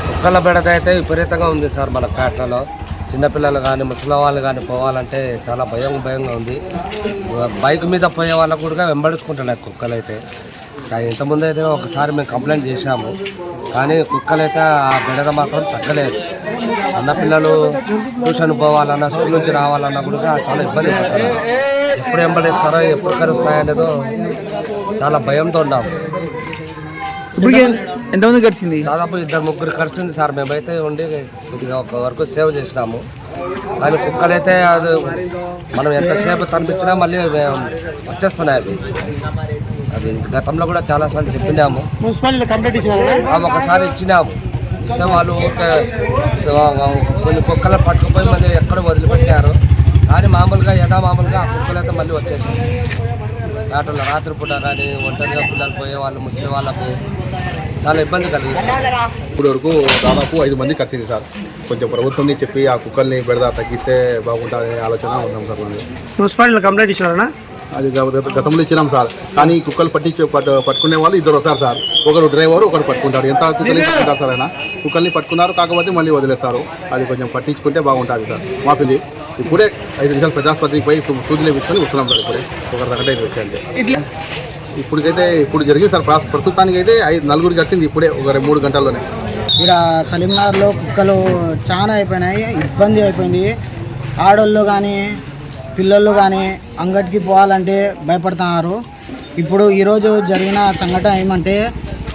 కుక్కల బెడద అయితే విపరీతంగా ఉంది సార్ మన పేటలో. చిన్నపిల్లలు కానీ ముసలి వాళ్ళు కానీ పోవాలంటే చాలా భయంగా ఉంది. బైక్ మీద పోయే వాళ్ళకు కూడా వెంబడించుకుంటున్నాయి కుక్కలు అయితే. ఇంతకుముందు అయితే ఒకసారి మేము కంప్లైంట్ చేశాము, కానీ కుక్కలు అయితే ఆ బెడద మాత్రం తగ్గలేదు. చిన్నపిల్లలు ట్యూషన్ పోవాలన్నా స్కూల్ నుంచి రావాలన్నా కూడా చాలా ఇబ్బంది పడుతున్నారు. ఎప్పుడు వెంబడిస్తారో ఎప్పుడు కరుస్తాయనేదో చాలా భయంతో ఉన్నాము. ఎంతమంది గడిచింది? దాదాపు 2-3 గడిచింది సార్. మేమైతే ఉండి కొద్దిగా ఒక వరకు సేవ్ చేసినాము, కానీ కుక్కలైతే అది మనం ఎంతసేపు తనిపించినా మళ్ళీ వచ్చేస్తున్నాయి అవి. అది గతంలో కూడా చాలాసార్లు చెప్పినాము, ఒకసారి ఇచ్చినాము. ఇస్తే వాళ్ళు కొన్ని కుక్కలు పట్టుకుపోయి మళ్ళీ ఎక్కడ వదిలిపెట్టారు. కానీ మామూలుగా మామూలుగా ఆ కుక్కలైతే మళ్ళీ వచ్చేసాయి. ఆటోలో రాత్రిపూట కానీ ఒంటరిగా పిల్లలు పోయే వాళ్ళు ముసలి వాళ్ళకు చాలా ఇబ్బంది కలిగిస్తుంది. ఇప్పుడు వరకు దాదాపు 5 మంది కట్టింది సార్. కొంచెం ప్రభుత్వం చెప్పి ఆ కుక్కల్ని బెడద తగ్గిస్తే బాగుంటుంది ఆలోచన ఉన్నాం సార్. మున్సిపాలిటీలో కంప్లైంట్ ఇచ్చినారా? అది గతంలో ఇచ్చినాం సార్, కానీ ఈ కుక్కలు పట్టుకునే వాళ్ళు 2 వస్తారు సార్. ఒకరు డ్రైవర్, ఒకరు పట్టుకుంటారు. ఎంత కుక్కల్ని పట్టుకుంటారు సార్ ఆయన. కుక్కల్ని పట్టుకున్నారు, కాకపోతే మళ్ళీ వదిలేస్తారు. అది కొంచెం పట్టించుకుంటే బాగుంటుంది సార్. మాపింది ఇప్పుడే 5 నిమిషాలు పెద్ద ఆసుపత్రికి పోయి సూదులు వేసుకొని వస్తున్నాం సార్. ఇప్పుడే ఒకరి దగ్గర వచ్చాయండి. ఇప్పుడు జరిగింది సార్. ప్రస్తుతానికి అయితే 4 గడిచింది ఇప్పుడే ఒక 3 గంటల్లోనే. ఇక్కడ సలీంనగర్లో కుక్కలు చాలా అయిపోయినాయి, ఇబ్బంది అయిపోయింది. ఆడోళ్ళు కానీ పిల్లలు కానీ అంగడికి పోవాలంటే భయపడుతున్నారు. ఇప్పుడు ఈరోజు జరిగిన సంఘటన ఏమంటే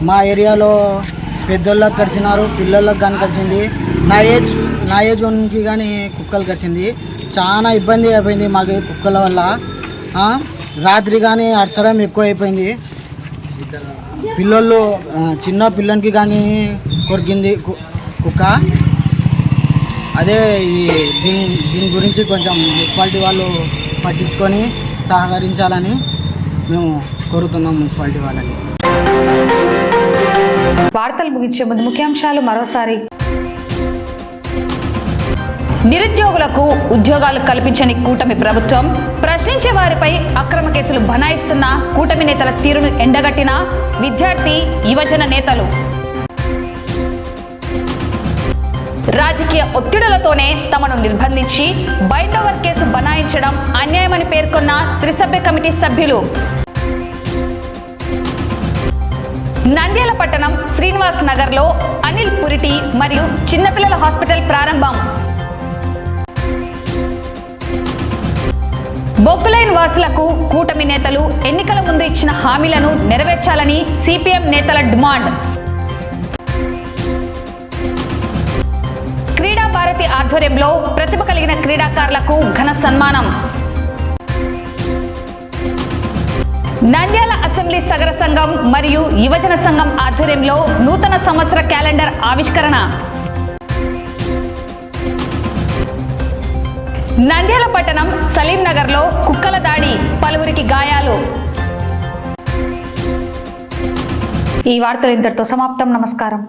మా ఏరియాలో పెద్దోళ్ళకి కరిచినారు, పిల్లలకు కానీ కరిచింది. నా ఏజ్ నుంచి కానీ కుక్కలు కరిచింది. చాలా ఇబ్బంది అయిపోయింది మాకు కుక్కల వల్ల. రాత్రి కానీ అరసడం ఎక్కువ అయిపోయింది. పిల్లలు చిన్న పిల్లలకి కానీ కొరికింది కుక్క. అదే దీని గురించి కొంచెం మున్సిపాలిటీ వాళ్ళు పట్టించుకొని సహకరించాలని మేము కోరుతున్నాం మున్సిపాలిటీ వాళ్ళని. వార్తలు ముగించే ముందు ముఖ్యాంశాలు మరోసారి. నిరుద్యోగులకు ఉద్యోగాలు కల్పించని కూటమి ప్రభుత్వం, ప్రశ్నించే వారిపై అక్రమ కేసులు బనాయిస్తున్న కూటమి నేతల తీరును ఎండగట్టిన విద్యార్థి యువజన నేతలు. రాజకీయ ఒత్తిడులతోనే తమను నిర్బంధించి బైండ్ ఓవర్ కేసు బనాయించడం అన్యాయమని పేర్కొన్న త్రిసభ్య కమిటీ సభ్యులు. నంద్యాల పట్టణం శ్రీనివాస్ నగర్లో అనిల్ పురిటి మరియు చిన్నపిల్లల హాస్పిటల్ ప్రారంభం. బొక్కులైన్ వాసులకు కూటమి నేతలు ఎన్నికల ముందు ఇచ్చిన హామీలను నెరవేర్చాలని సిపిఎం నేతల డిమాండ్. క్రీడా భారతి ఆధ్వర్యంలో ప్రతిభ కలిగిన క్రీడాకారులకు ఘన సన్మానం. నంద్యాల అసెంబ్లీ సగర సంఘం మరియు యువజన సంఘం ఆధ్వర్యంలో నూతన సంవత్సర క్యాలెండర్ ఆవిష్కరణ. నంద్యాల పట్టణం సలీం నగర్లో కుక్కల దాడి, పలువురికి గాయాలు. ఈ వార్తలు ఇంతటితో సమాప్తం. నమస్కారం.